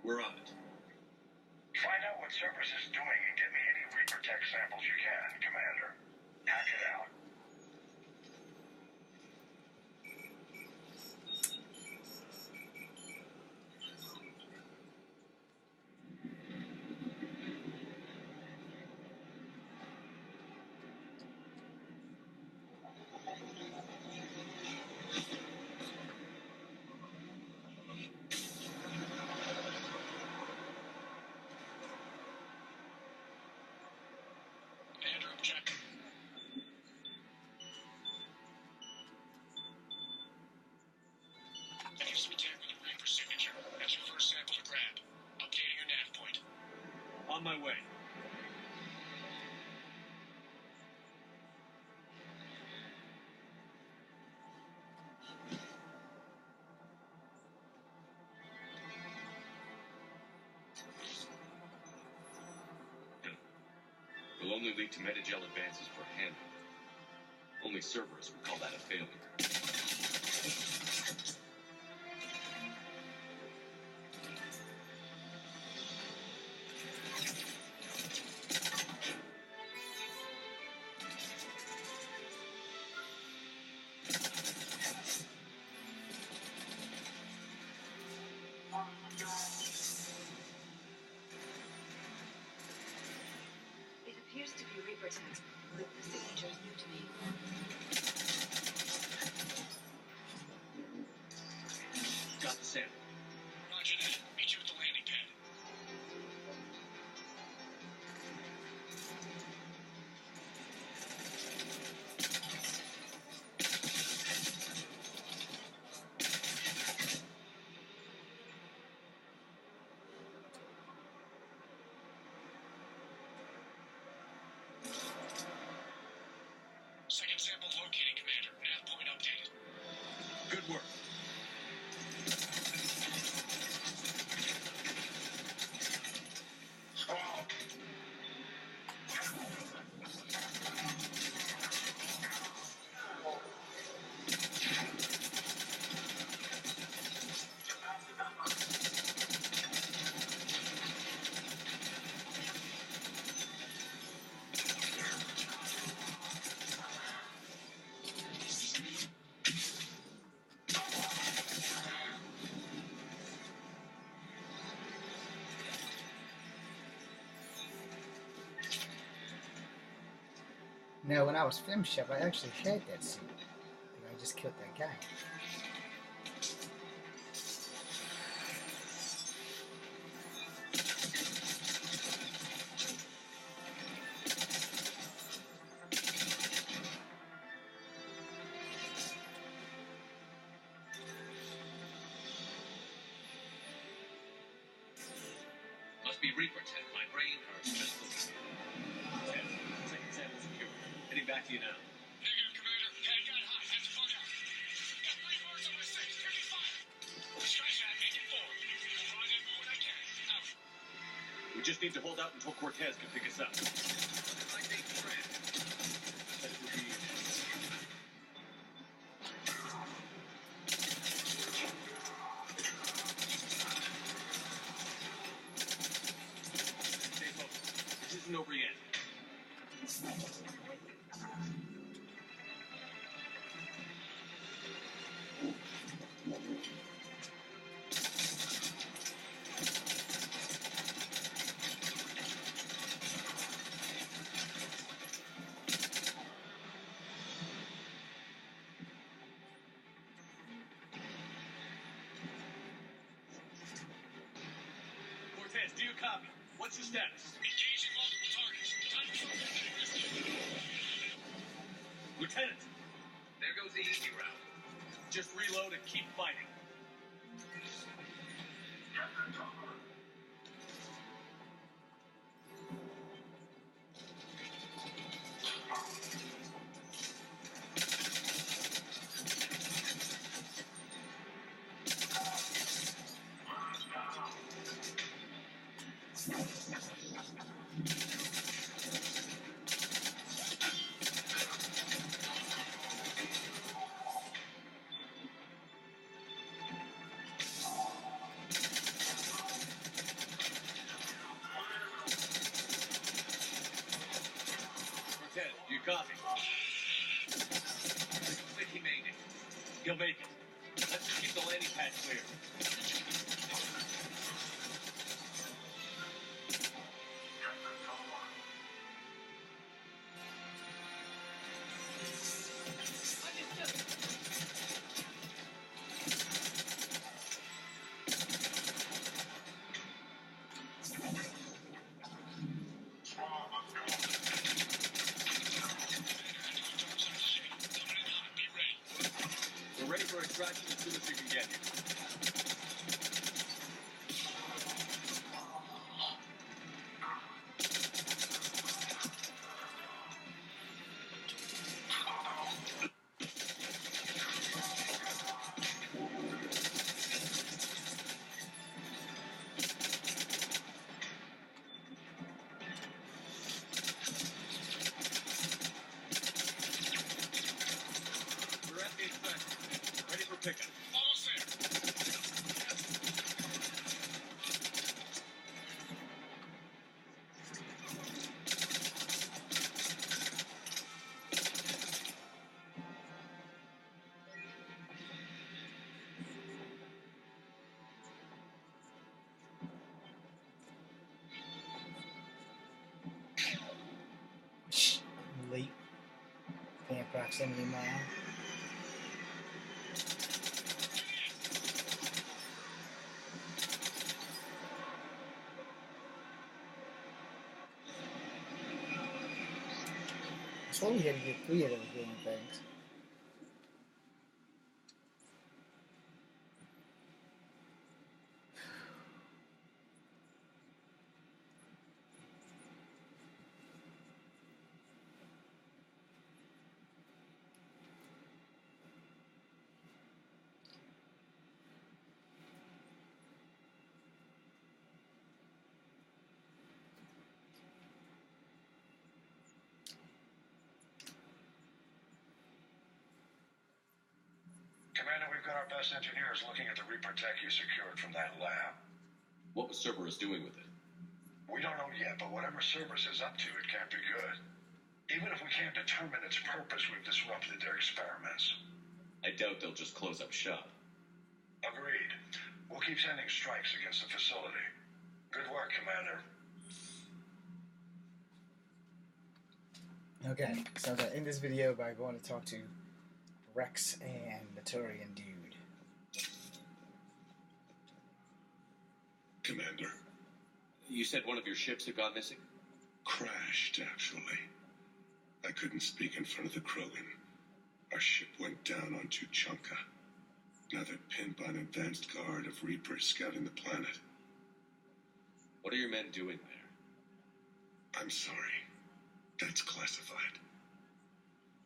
We're on it. Find out what Cerberus is doing and get me any Reaper tech samples you can, Commander. Hack it out. Andrew, check. That gives me tag with a Reaper signature. That's your first sample to grab. Updating your nav point. On my way. Will only lead to metagel advances for handling. Only Cerberus would call that a failure. It appears to be Reaper tech, but the signature is new to me. Got the sample. Roger that. Meet you at the landing pad. Second sample located, Commander. Nav point updated. Good work. Now, when I was film chef, I actually had that suit. I just killed that guy. Must be Reaper tech. My brain hurts just looking at it. Second sample secure. Heading back to you now. Negative, Commander. Head got hot. Had to bug out. Got 3 marks on my 6. Taking fire. Strike that. Make it 4. Find it when I can. Out. We just need to hold out until Cortez can pick us up. Like they friend. That would be... Stay focused. This isn't over yet. do you copy? What's the status? Engaging multiple targets. Time to focus on rescue. Lieutenant, there goes the easy route. Just reload and keep fighting. Lieutenant, do you copy? Looks like he made it. He'll make it. Let's just keep the landing pad clear. We're ready for extraction as soon as we can get here. We're at the extraction. Ready for pickup. Almost there. Late. Fan proximity mile. I told you had to get 3 of those damn things. Commander, we've got our best engineers looking at the Reaper tech you secured from that lab. What was Cerberus doing with it? We don't know yet, but whatever Cerberus is up to, it can't be good. Even if we can't determine its purpose, we've disrupted their experiments. I doubt they'll just close up shop. Agreed. We'll keep sending strikes against the facility. Good work, Commander. Okay, so I'm gonna end this video by going to talk to Rex and the Turian dude. Commander, You said one of your ships had gone missing? crashed, actually. I couldn't speak in front of the Krogan. Our ship went down on Tuchanka. Now they're pinned by an advanced guard of Reapers scouting the planet. What are your men doing there? I'm sorry. That's classified.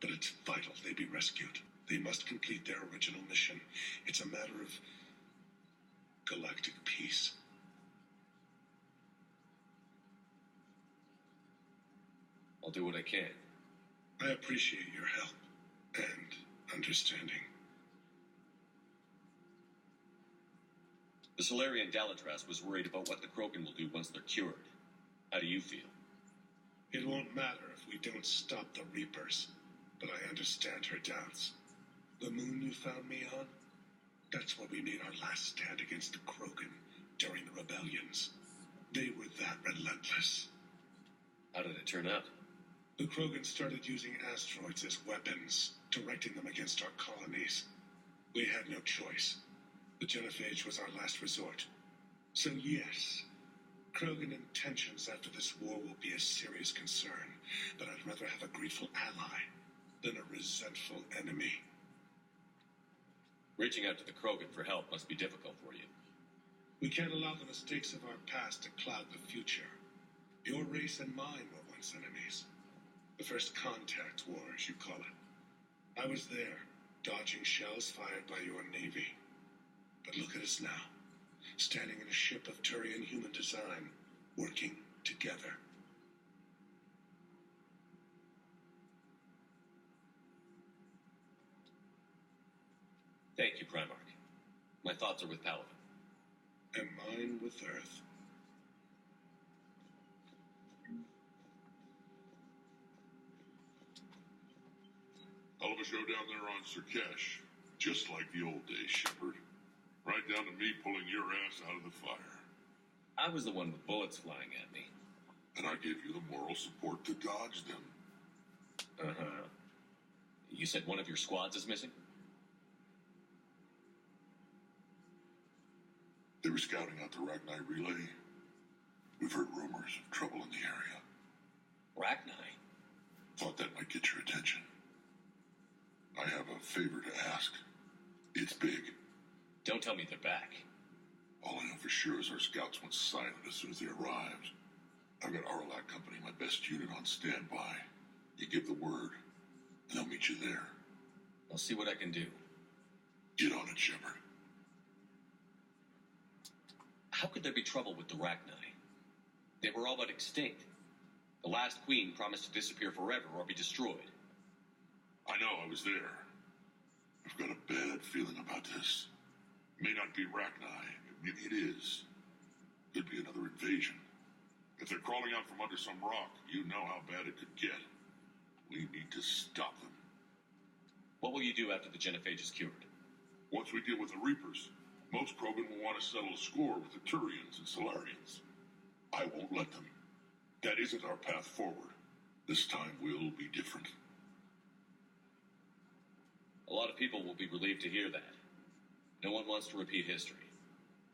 But it's vital they be rescued. They must complete their original mission. It's a matter of galactic peace. I'll do what I can. I appreciate your help and understanding. The Solarian Dalatras was worried about what the Krogan will do once they're cured. How do you feel? It won't matter if we don't stop the Reapers, but I understand her doubts. The moon you found me on? That's where we made our last stand against the Krogan during the rebellions. They were that relentless. How did it turn out? The Krogan started using asteroids as weapons, directing them against our colonies. We had no choice. The genophage was our last resort. So yes, Krogan intentions after this war will be a serious concern, but I'd rather have a grateful ally than a resentful enemy. Reaching out to the Krogan for help must be difficult for you. We can't allow the mistakes of our past to cloud the future. Your race and mine were once enemies. The first contact war, as you call it. I was there, dodging shells fired by your navy. But look at us now, standing in a ship of Turian human design, working together. Thank you, Primarch. My thoughts are with Paladin. And mine with Earth. Hell of a show down there on Surkesh. Just like the old days, Shepard. Right down to me pulling your ass out of the fire. I was the one with bullets flying at me. And I gave you the moral support to dodge them. Uh-huh. You said one of your squads is missing? They were scouting out the Ragni relay. We've heard rumors of trouble in the area. Ragni? Thought that might get your attention. I have a favor to ask. It's big. Don't tell me they're back. All I know for sure is our scouts went silent as soon as they arrived. I've got Arlac Company, my best unit, on standby. You give the word, and I'll meet you there. I'll see what I can do. Get on it, Shepard. How could there be trouble with the Ragni? They were all but extinct. The last queen promised to disappear forever or be destroyed. I know, I was there. I've got a bad feeling about this. It may not be Ragni. Maybe it is. Could be another invasion. If they're crawling out from under some rock, you know how bad it could get. We need to stop them. What will you do after the genophage is cured? Once we deal with the Reapers, most Krogan will want to settle a score with the Turians and Solarians. I won't let them. That isn't our path forward. This time will be different. A lot of people will be relieved to hear that. No one wants to repeat history.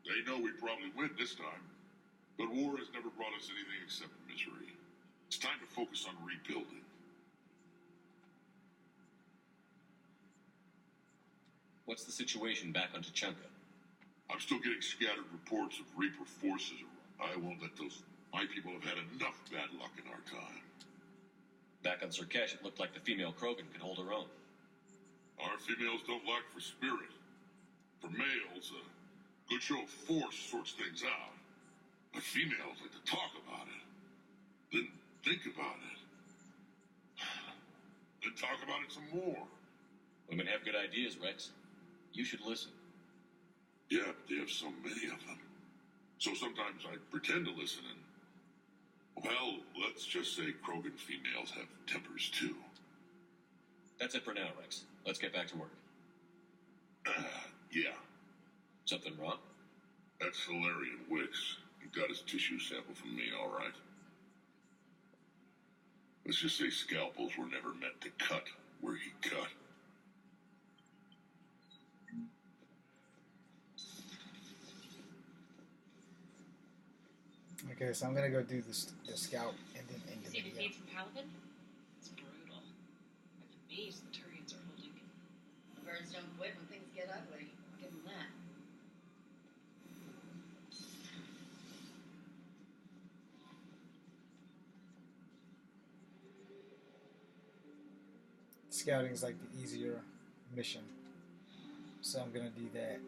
They know we probably win this time. But war has never brought us anything except misery. It's time to focus on rebuilding. What's the situation back on Tuchanka? I'm still getting scattered reports of Reaper forces. I won't let my people have had enough bad luck in our time. Back on Surkesh, it looked like the female Krogan could hold her own. Our females don't lack for spirit. For males, a good show of force sorts things out. But females like to talk about it. Then think about it. Then talk about it some more. Women have good ideas, Rex. You should listen. Yeah, but they have so many of them. So sometimes I pretend to listen and... Well, let's just say Krogan females have tempers too. That's it for now, Rex. Let's get back to work. Yeah. Something wrong? That's Solarian Wicks. He got his tissue sample from me, all right. Let's just say scalpels were never meant to cut where he cut. Okay, so I'm gonna go do the scout and then end the See any video. feed from Paladin? It's brutal. I'm amazed the Turians are holding. Birds don't quit when things get ugly. I'll give them that. Scouting is like the easier mission, so I'm gonna do that.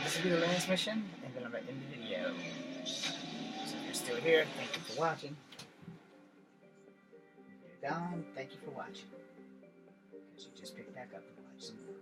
This will be the last mission, and then I'm going to end the video. So if you're still here, thank you for watching. Dom, thank you for watching. Because you just picked back up and watched some more.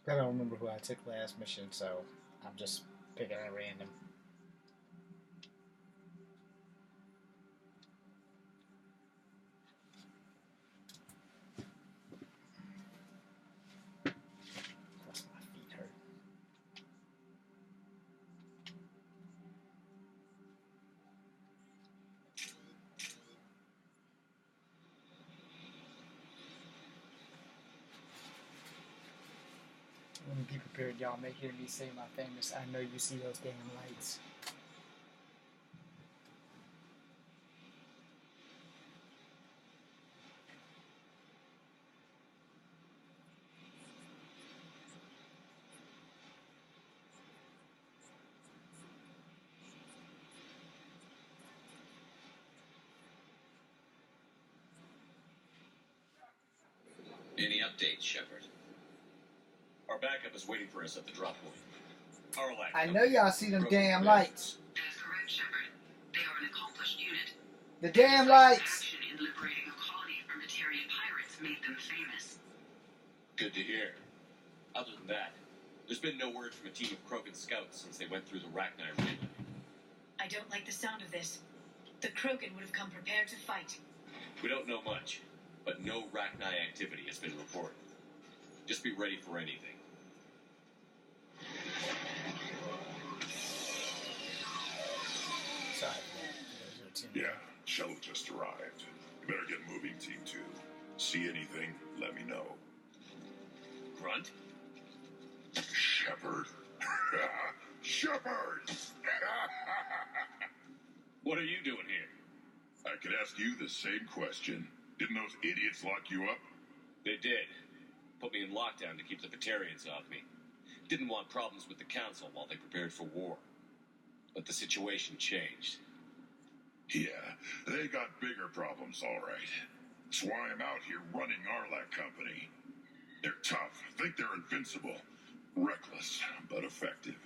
I don't remember who I took last mission, so I'm just picking at random. Plus my feet hurt. Be prepared, y'all may hear me say my famous, I know you see those damn lights. Any updates, Shepard? Our backup is waiting for us at the drop point. Our light. I know y'all see them damn lights. That's correct, Shepard. They are an accomplished unit. The damn lights! Action in liberating a colony from Batarian pirates made them famous. Good to hear. Other than that, there's been no word from a team of Krogan scouts since they went through the Rachni raid. I don't like the sound of this. The Krogan would have come prepared to fight. We don't know much, but no Rachni activity has been reported. Just be ready for anything. Sorry. Yeah, shuttle just arrived. You better get moving, Team 2. See anything, let me know. Grunt? Shepard. Shepard! What are you doing here? I could ask you the same question. Didn't those idiots lock you up? They did. Put me in lockdown to keep the Batarians off me. Didn't want problems with the Council while they prepared for war. But the situation changed. Yeah, they got bigger problems, all right. That's why I'm out here running Arlac Company. They're tough, think they're invincible. Reckless, but effective.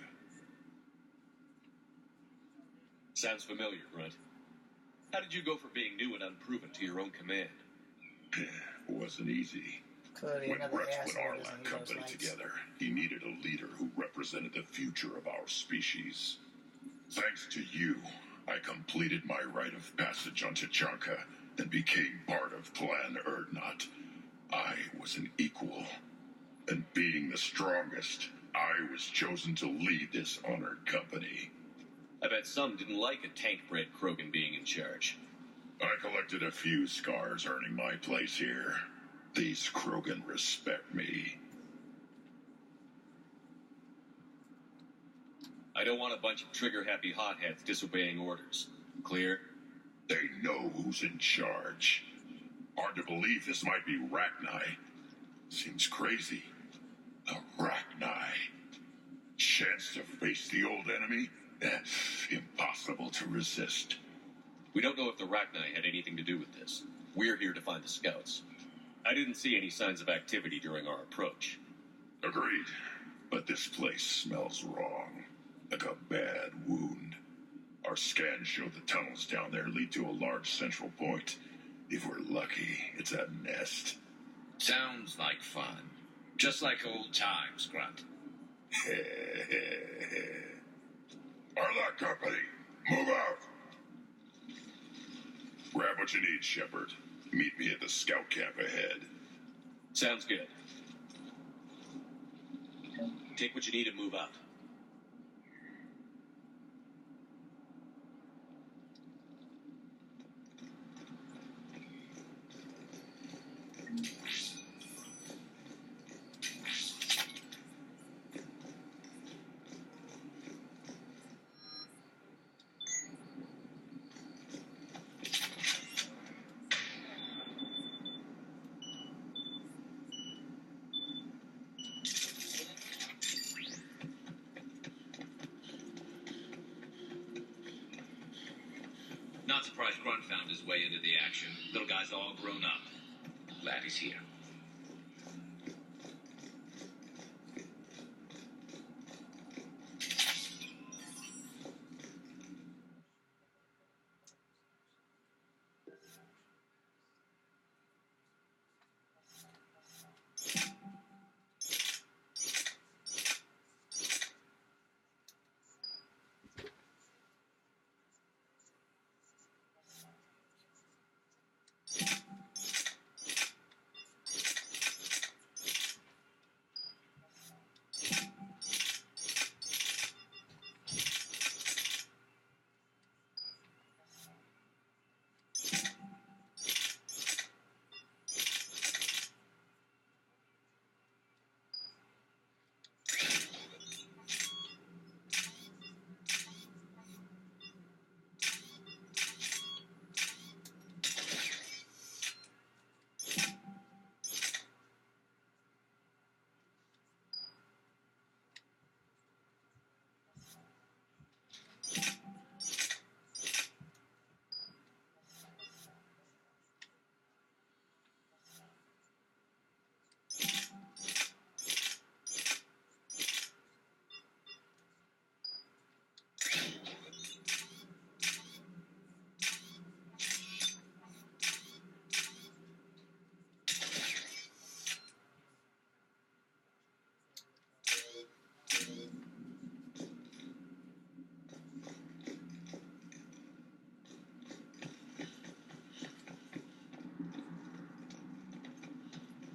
Sounds familiar, Grunt. How did you go from being new and unproven to your own command? Wasn't easy. Clearly When another Rex asshole put doesn't Arlac need those Company lights. together, he needed a leader who represented the future of our species. Thanks to you, I completed my rite of passage on Tachanka and became part of Clan Erdnot. I was an equal. And being the strongest, I was chosen to lead this honored company. I bet some didn't like a tank-bred Krogan being in charge. I collected a few scars earning my place here. These Krogan respect me. I don't want a bunch of trigger-happy hotheads disobeying orders. Clear? They know who's in charge. Hard to believe this might be Rachni. Seems crazy. A Rachni. Chance to face the old enemy? Impossible to resist. We don't know if the Rachni had anything to do with this. We're here to find the scouts. I didn't see any signs of activity during our approach. Agreed. But this place smells wrong. Like a bad wound. Our scans show the tunnels down there lead to a large central point. If we're lucky, it's a nest. Sounds like fun. Just like old times, Grunt. Arlock Company, move out! Grab what you need, Shepard. Meet me at the scout camp ahead. Sounds good. Take what you need and move out. Not surprised Grunt found his way into the action. Little guy's all grown up. Glad he's here.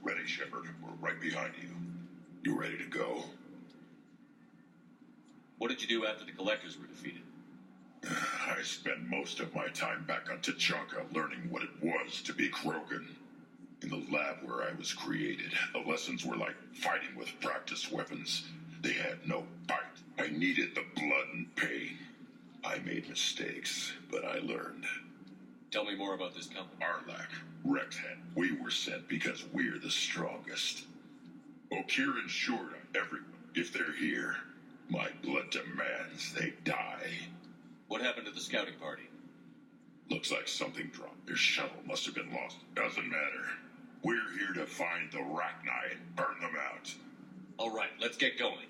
Ready, Shepard. We're right behind you. You ready to go? What did you do after the Collectors were defeated? I spent most of my time back on Tuchanka learning what it was to be Krogan. In the lab where I was created, the lessons were like fighting with practice weapons. They had no bite. I needed the blood and pain. I made mistakes, but I learned. Tell me more about this company. Arlac, Rexhead, we were sent because we're the strongest. Okir and Shorta, everyone. If they're here, my blood demands they die. What happened to the scouting party? Looks like something dropped. Their shuttle must have been lost. Doesn't matter. We're here to find the Rachni and burn them out. All right, let's get going.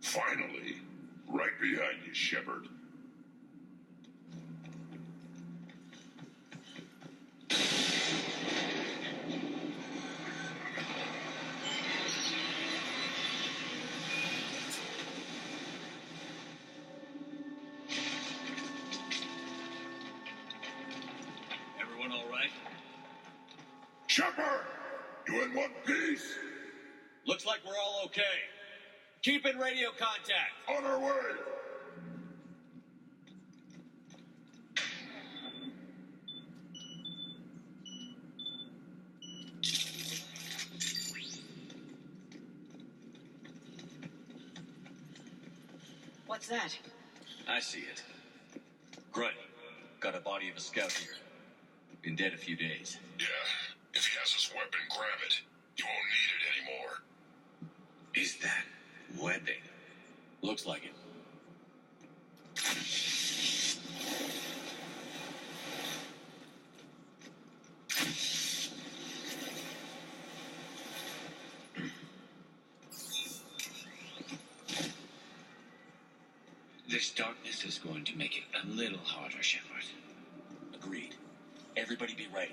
Finally. Right behind you, Shepard. Everyone all right? Shepard! You in one piece? Looks like we're all okay. Keep in radio contact. On our way! What's that? I see it. Grunt, Got a body of a scout here. Been dead a few days. Yeah, if he has his weapon, grab it. You won't need it anymore. Is that webbing? Looks like it. This darkness is going to make it a little harder, Shepard. Agreed. Everybody be ready.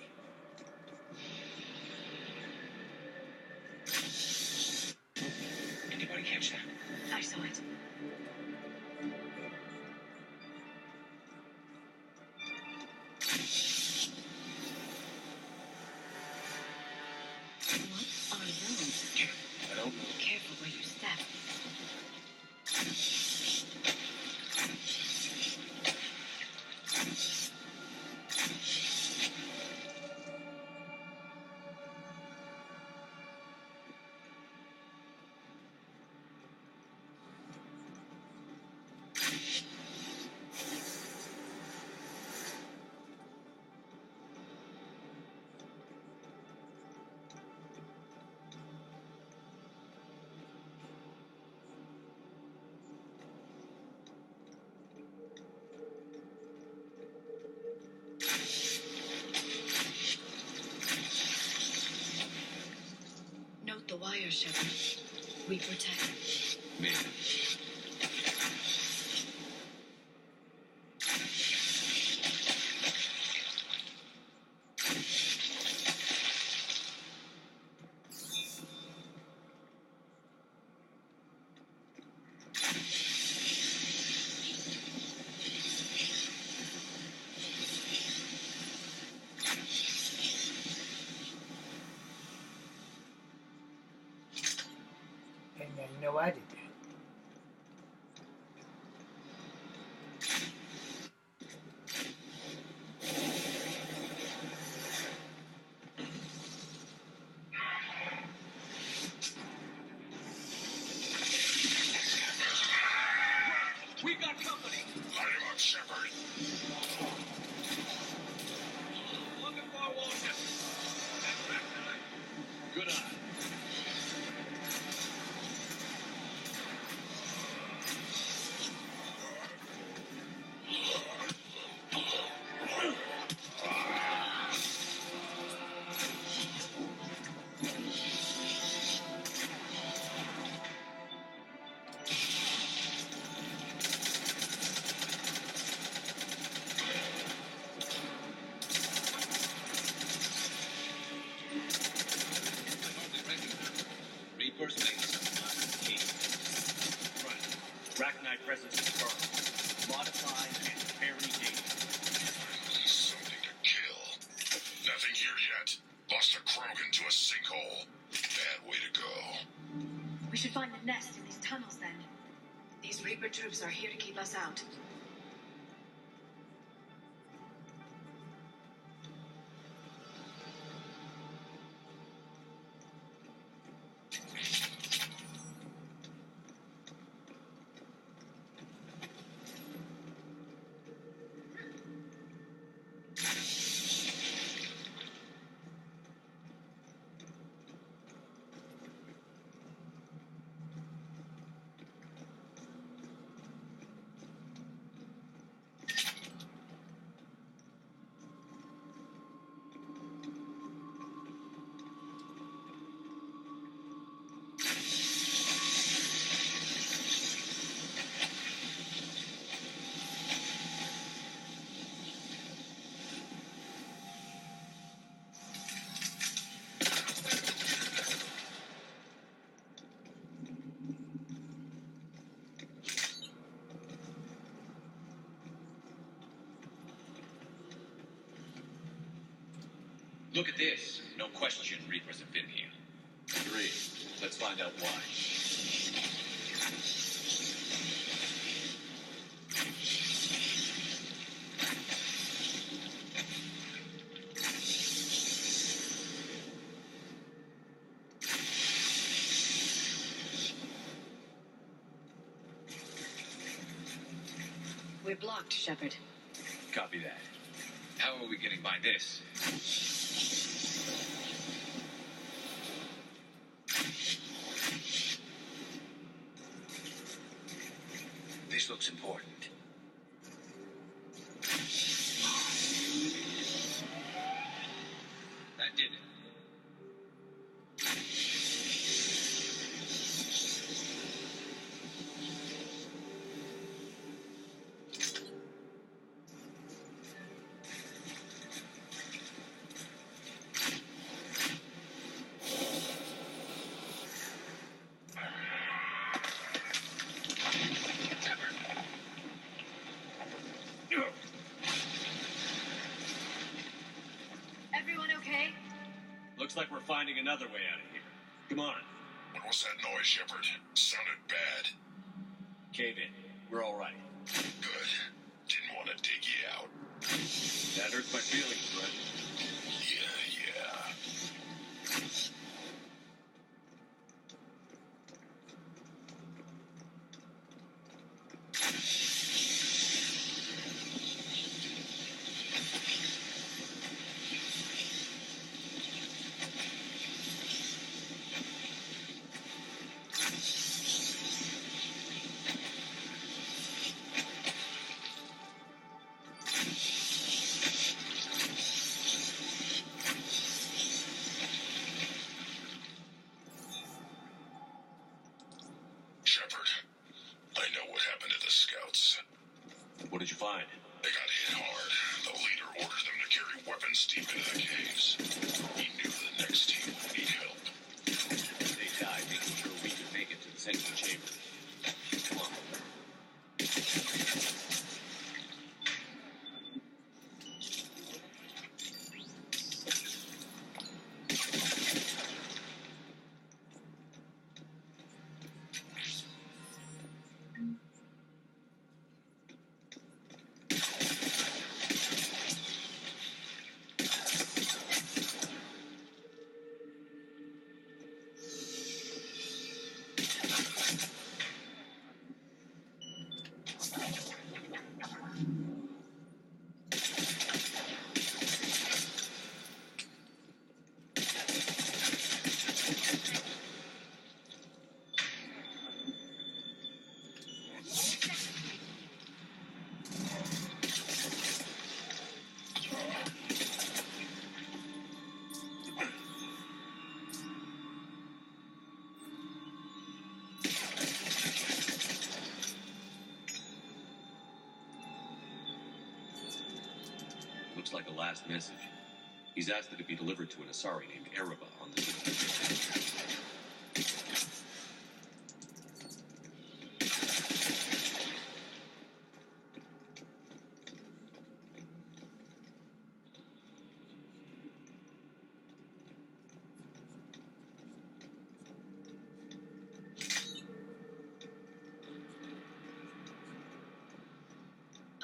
Anybody catch that? I saw it. What are those? I don't know. Careful where you step. Note the wire, Shepard. We protect. Maybe. And now you know I did that. We got company. Light him up, Shepard. Looking for Walter. Good eye. Reaper's base. Key. Front. Arachnite presence confirmed. Modified and very dangerous. Release something to kill. Nothing here yet. Lost a Krogan to a sinkhole. Bad way to go. We should find the nest in these tunnels then. These Reaper troops are here to keep us out. Look at this. No question Reapers have been here. Agreed. Let's find out why. We're blocked, Shepard. Copy that. How are we getting by this? This looks important. That did it. Everyone okay? Looks like we're finding another way out of here. Come on. What was that noise, Shepard? Sounded bad. Cave in. We're all right. Good. Didn't want to dig you out. That hurts my feelings, bud. Yeah. Shepard, I know what happened to the scouts. What did you find? They got hit hard. The leader ordered them to carry weapons deep into the caves. He knew the next team would need help. They died making sure we could make it to the central chamber. Come on. Looks like a last message. He's asked that it be delivered to an Asari named Ereba on the city.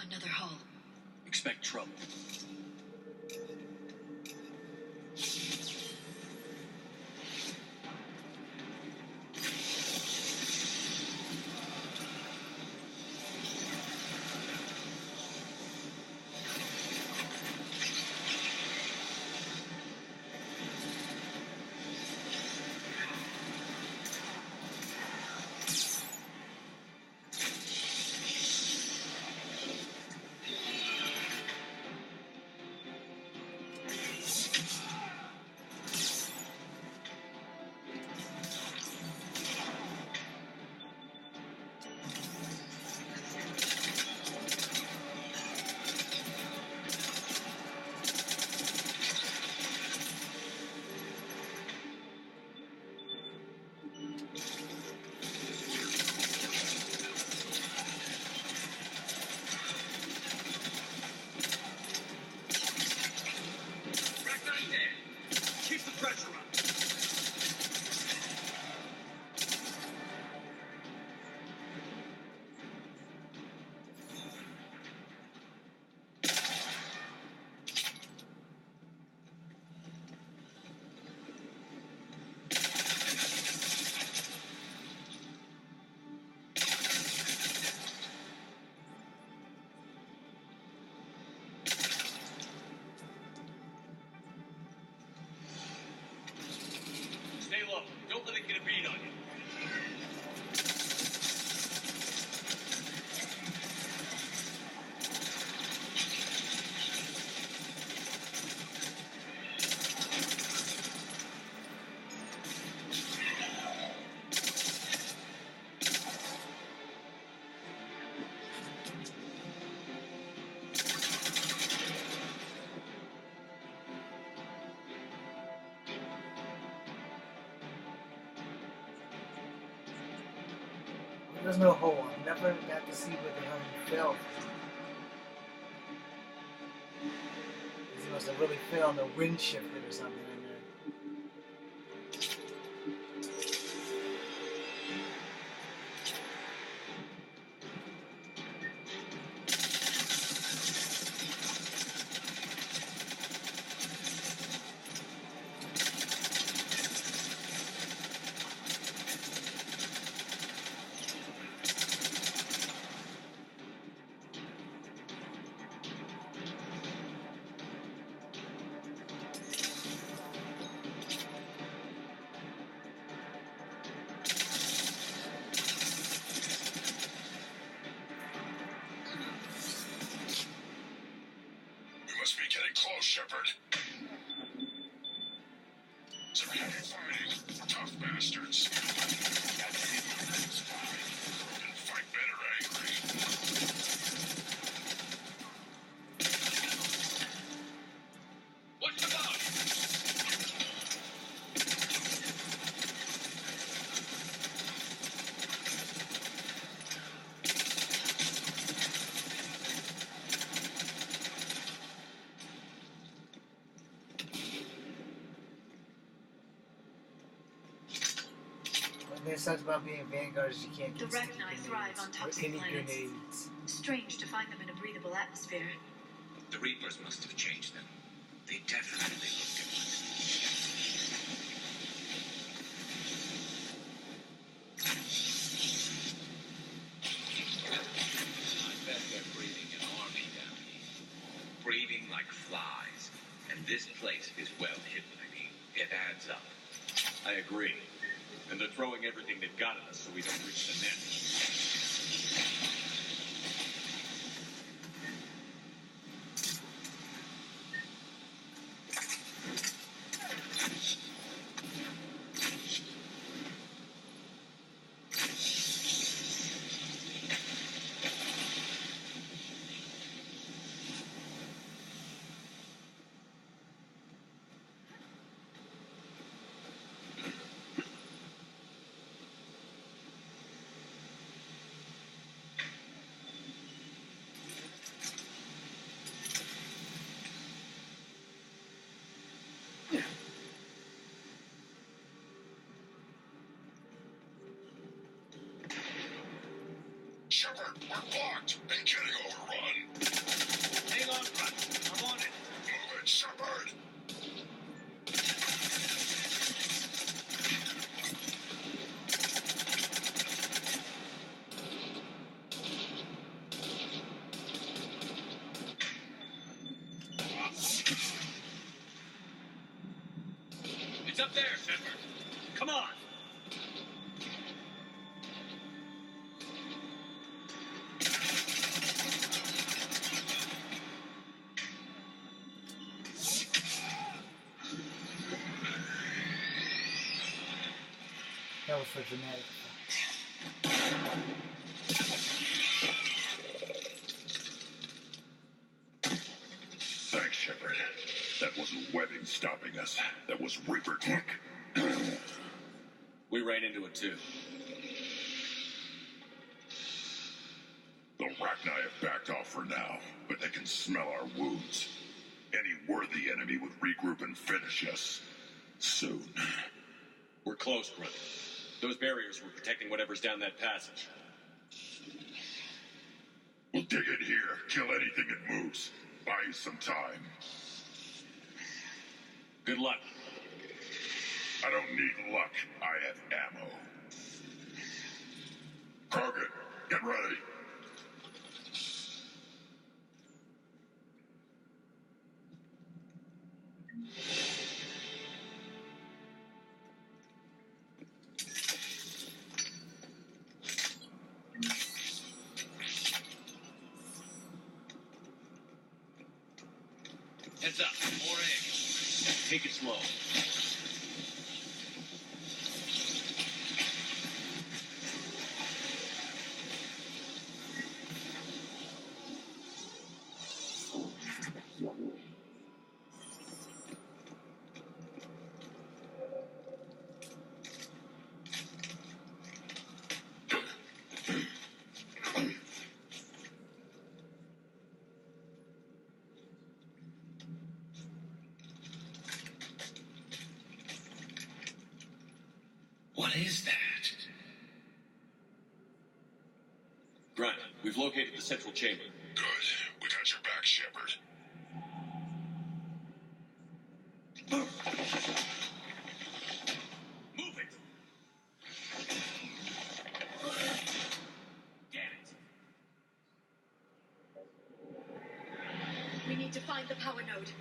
Another hull. Expect trouble. There's no hole. I never got to see where the hell he fell. He must have really fell on the wind shifted or something in there. We must be getting close, Shepard. Some heavy fighting. Tough bastards. Didn't fight better angry. What's the bug? There's such about being vanguards you can't The get Rachni thrive on or toxic any planets. grenades. Strange to find them in a breathable atmosphere. The Reapers must have changed them. They definitely look different. I bet they're breeding an army down here. Breeding like flies. And this place is well hidden, I mean. It adds up. I agree. And they're throwing everything they've got at us so we don't reach the net. Shepard, we're blocked and getting overrun. Hang on, Grunt. I'm on it. Move it, Shepard. It's up there, Shepard. Come on. That was for dramatic effect. Thanks, Shepard. That wasn't webbing stopping us. That was Reaper tech. We ran into it too. The Rachni have backed off for now, but they can smell our wounds. Any worthy enemy would regroup and finish us. Soon. We're close, Grunt. Those barriers were protecting whatever's down that passage. We'll dig in here, kill anything that moves. Buy you some time. Good luck. I don't need luck. I have ammo. Krogan, get ready. Heads up. More eggs. Take it slow. What is that? Grant, we've located the central chamber. Good. We got your back, Shepard. Move it! Damn it! We need to find the power node.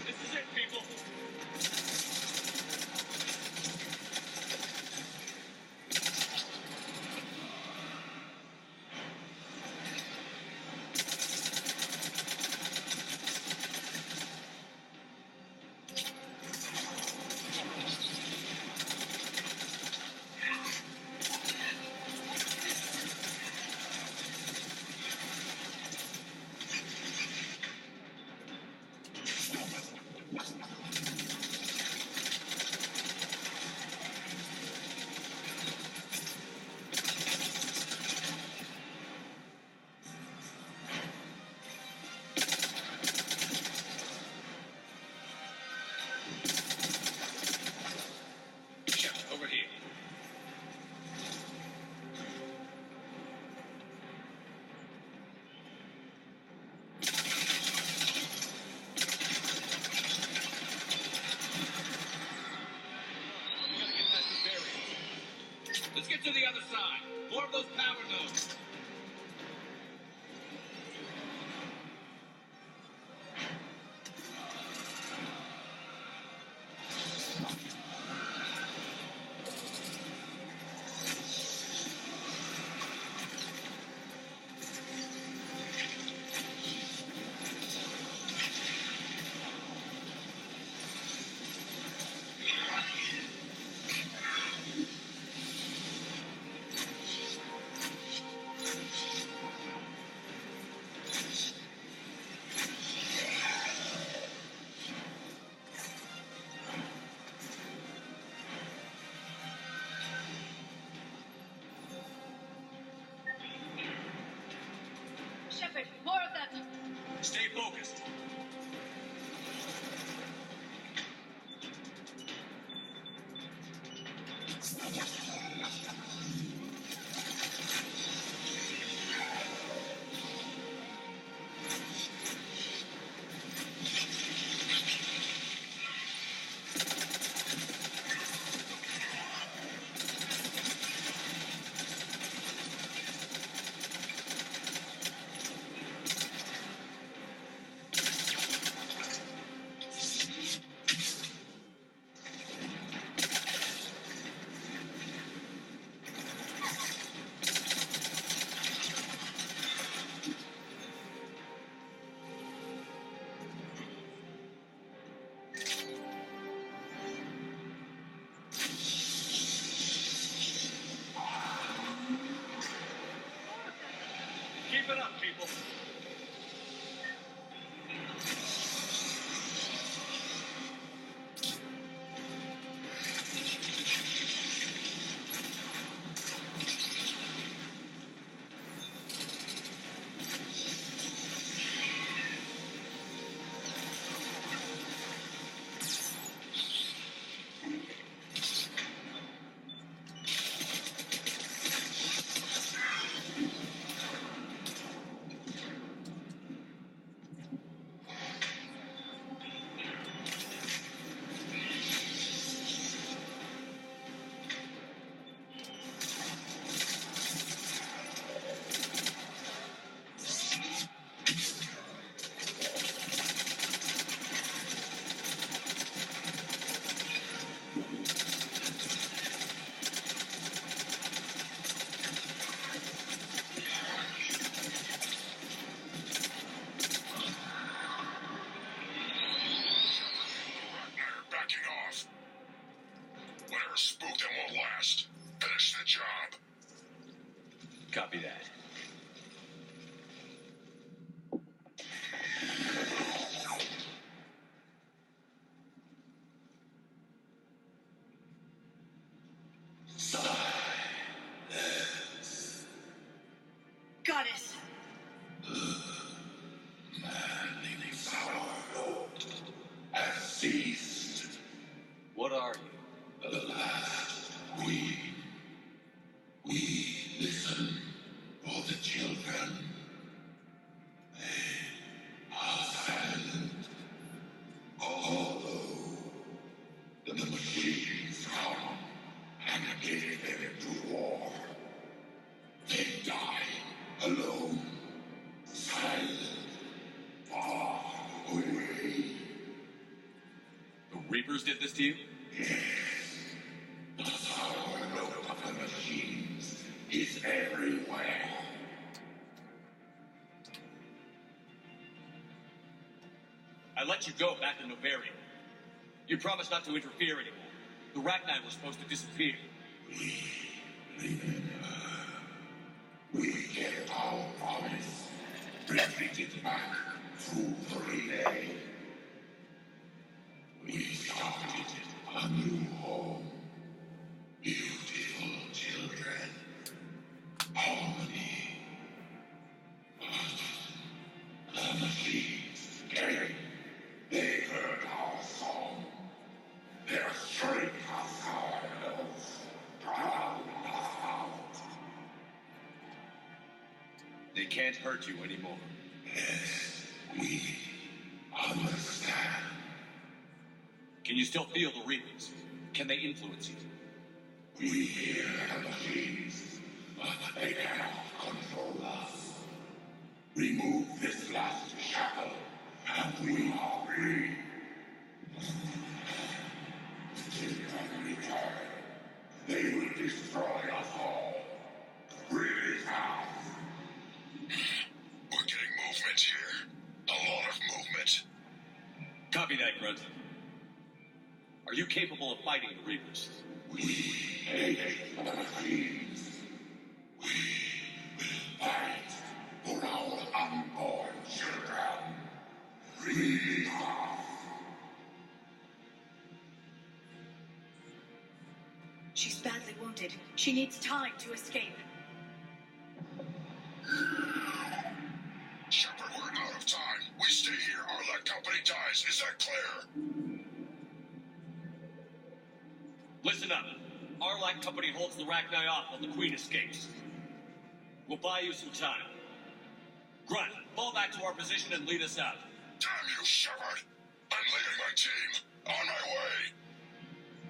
This is it, people! Shepard, over here. We gotta get past the barrier. Let's get to the other side. More of those power nodes. Shepard, more of them! Stay focused. Keep it up, people. Reapers did this to you? The power of the machines is everywhere. I let you go back in Novaria. You promised not to interfere anymore. The Rachni were supposed to disappear. We kept our promise. Repeated back through the relay. We started a new home. Beautiful children. Harmony. But the machines came. They heard our song. Their strength has ours. Drowned us out. They can't hurt you anymore. Yes, we understand. Can you still feel the Reapers? Can they influence you? We hear the machines, but they cannot control us. Remove this last shackle, and we are free. Till they return, they will destroy us all. Release us. We're getting movement here. A lot of movement. Copy that, Grunt. Are you capable of fighting the Reapers? We hate the machines. We will fight for our unborn children. Release us. She's badly wounded. She needs time to escape. Shepard, we're out of time. We stay here, our lead company dies. Is that clear? Listen up. Our Light Company holds the Rachni off while the Queen escapes. We'll buy you some time. Grunt, fall back to our position and lead us out. Damn you, Shepard! I'm leading my team. On my way.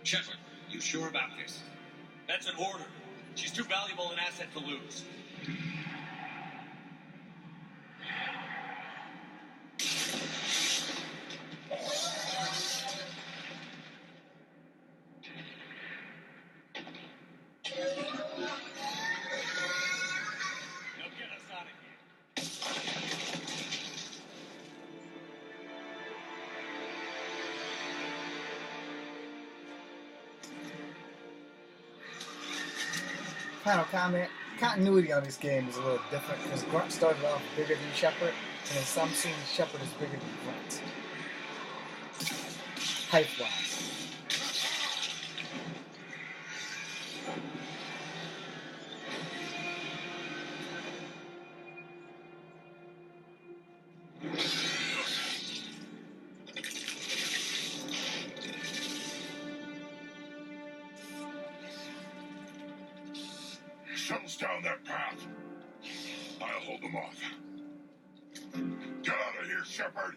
Shepard, you sure about this? That's an order. She's too valuable an asset to lose. Now get us out of here. Final comment. Continuity on this game is a little different because Grunt started off bigger than Shepard, and in some scenes Shepard is bigger than Grunt. Height-wise. Shuttles down that path. I'll hold them off. Get out of here, Shepard.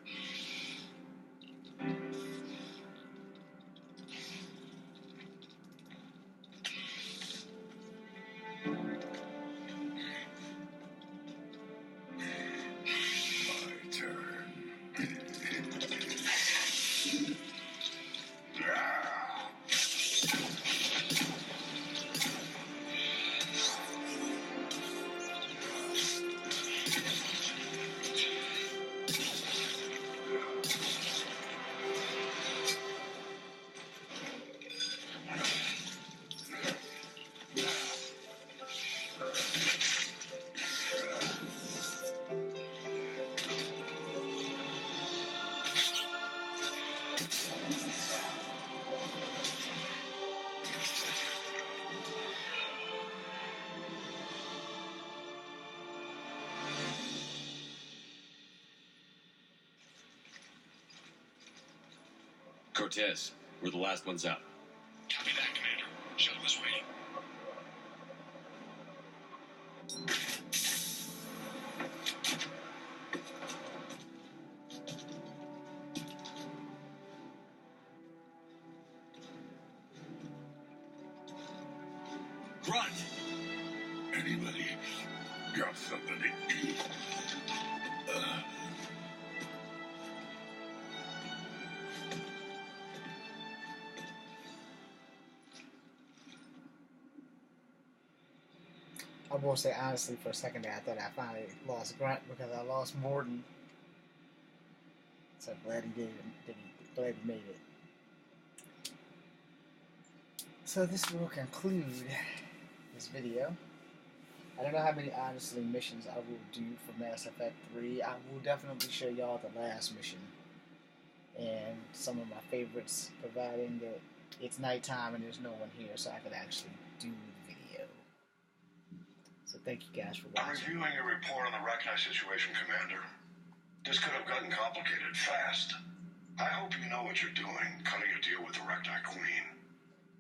My turn. Cortez, we're the last ones out. Copy that, Commander. Shuttle is waiting. Grunt! Anybody got something to eat? will say honestly, for a second there, I thought I finally lost Grunt because I lost Morden. So glad he did. Glad he made it. So this will conclude this video. I don't know how many, honestly, missions I will do for Mass Effect 3. I will definitely show y'all the last mission and some of my favorites, providing that it's nighttime and there's no one here, so I could actually do the video. So thank you guys for I'm watching. reviewing your report on the Rachni situation, Commander. This could have gotten complicated fast. I hope you know what you're doing, cutting a deal with the Rachni Queen.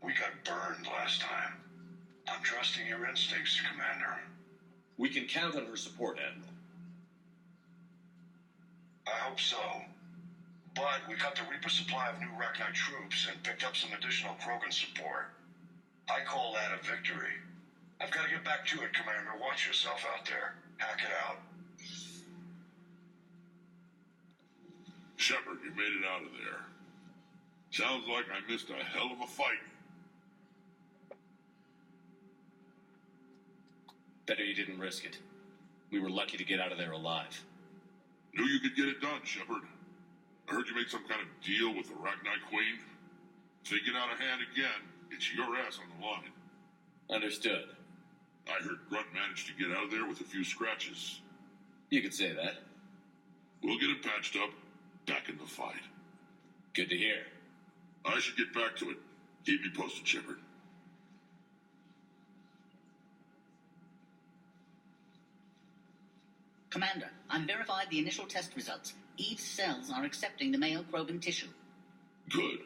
We got burned last time. I'm trusting your instincts, Commander. We can count on her support, Admiral. I hope so. But we cut the Reaper supply of new Rachni troops and picked up some additional Krogan support. I call that a victory. I've got to get back to it, Commander. Watch yourself out there. Hack it out. Shepard, you made it out of there. Sounds like I missed a hell of a fight. Better you didn't risk it. We were lucky to get out of there alive. Knew you could get it done, Shepard. I heard you made some kind of deal with the Rachni Queen. If they get out of hand again, it's your ass on the line. Understood. I heard Grunt managed to get out of there with a few scratches. You could say that. We'll get it patched up, back in the fight. Good to hear. I should get back to it. Keep me posted, Shepard. Commander, I've verified the initial test results. Eve's cells are accepting the male Krogan tissue. Good.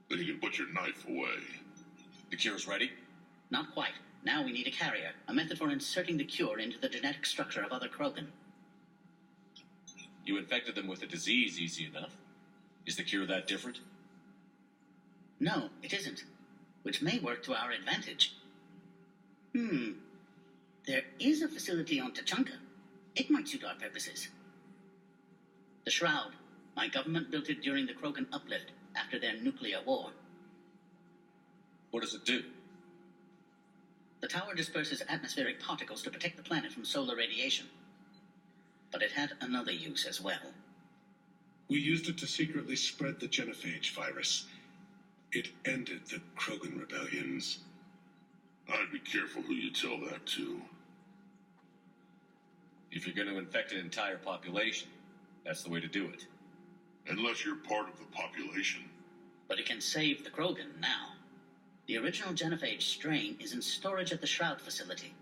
Then you can put your knife away. The cure's ready? Not quite. Now we need a carrier, a method for inserting the cure into the genetic structure of other Krogan. You infected them with a disease easy enough. Is the cure that different? No, it isn't. Which may work to our advantage. There is a facility on Tachanka. It might suit our purposes. The Shroud. My government built it during the Krogan uplift after their nuclear war. What does it do? The tower disperses atmospheric particles to protect the planet from solar radiation. But it had another use as well. We used it to secretly spread the genophage virus. It ended the Krogan rebellions. I'd be careful who you tell that to. If you're going to infect an entire population, that's the way to do it. Unless you're part of the population. But it can save the Krogan now. The original genophage strain is in storage at the Shroud facility.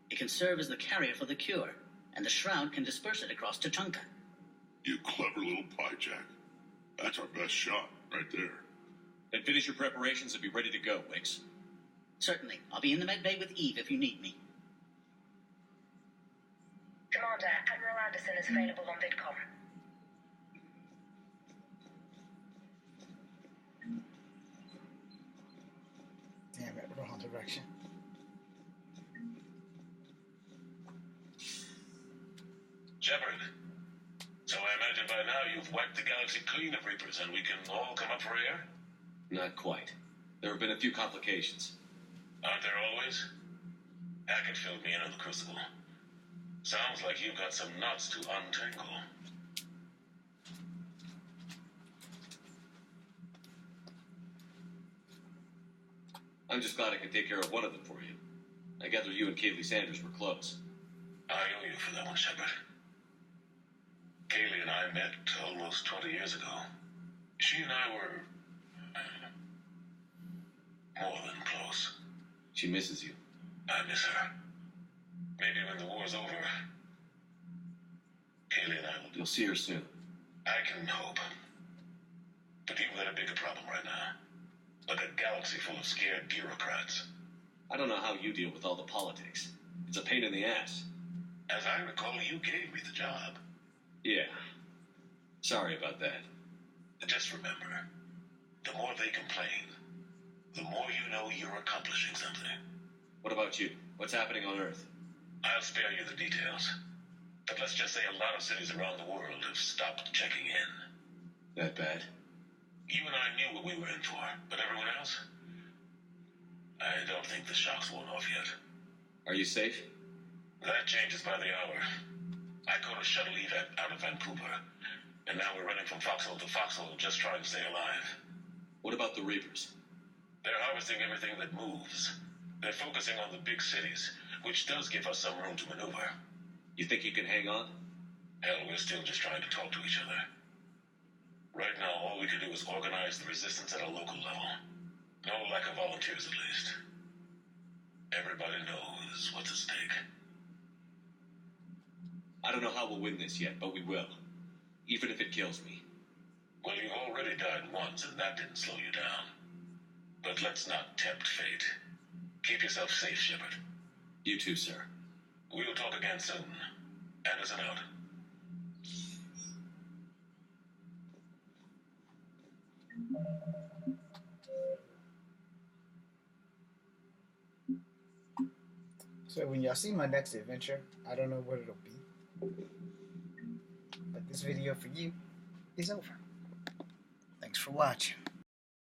It can serve as the carrier for the cure, and the Shroud can disperse it across Tachanka. You clever little piejack. That's our best shot, right there. Then finish your preparations and be ready to go, Wix. Certainly. I'll be in the med bay with Eve if you need me. Commander, Admiral Anderson is available on VidCom. Damn it, wrong direction. Shepard, so I imagine by now you've wiped the galaxy clean of Reapers and we can all come up for air? Not quite. There have been a few complications. Aren't there always? Hackett filled me in on the Crucible. Sounds like you've got some knots to untangle. I'm just glad I could take care of one of them for you. I gather you and Kaylee Sanders were close. I owe you for that one, Shepard. Kaylee and I met almost 20 years ago. She and I were more than close. She misses you. I miss her. Maybe when the war's over, Kaylee and I will do. You'll see her soon. I can hope. But you've got a bigger problem right now. Like a galaxy full of scared bureaucrats. I don't know how you deal with all the politics. It's a pain in the ass. As I recall, you gave me the job. Yeah. Sorry about that. Just remember, the more they complain, the more you know you're accomplishing something. What about you? What's happening on Earth? I'll spare you the details. But let's just say a lot of cities around the world have stopped checking in. That bad? You and I knew what we were in for, but everyone else? I don't think the shock's worn off yet. Are you safe? That changes by the hour. I caught a shuttle evac out of Vancouver, and now we're running from foxhole to foxhole just trying to stay alive. What about the Reapers? They're harvesting everything that moves. They're focusing on the big cities, which does give us some room to maneuver. You think you can hang on? Hell, we're still just trying to talk to each other. Right now, all we can do is organize the resistance at a local level. No lack of volunteers, at least. Everybody knows what's at stake. I don't know how we'll win this yet, but we will. Even if it kills me. Well, you already died once, and that didn't slow you down. But let's not tempt fate. Keep yourself safe, Shepard. You too, sir. We'll talk again soon. Anderson out. So when y'all see my next adventure, I don't know what it'll be. But this video for you is over. Thanks for watching.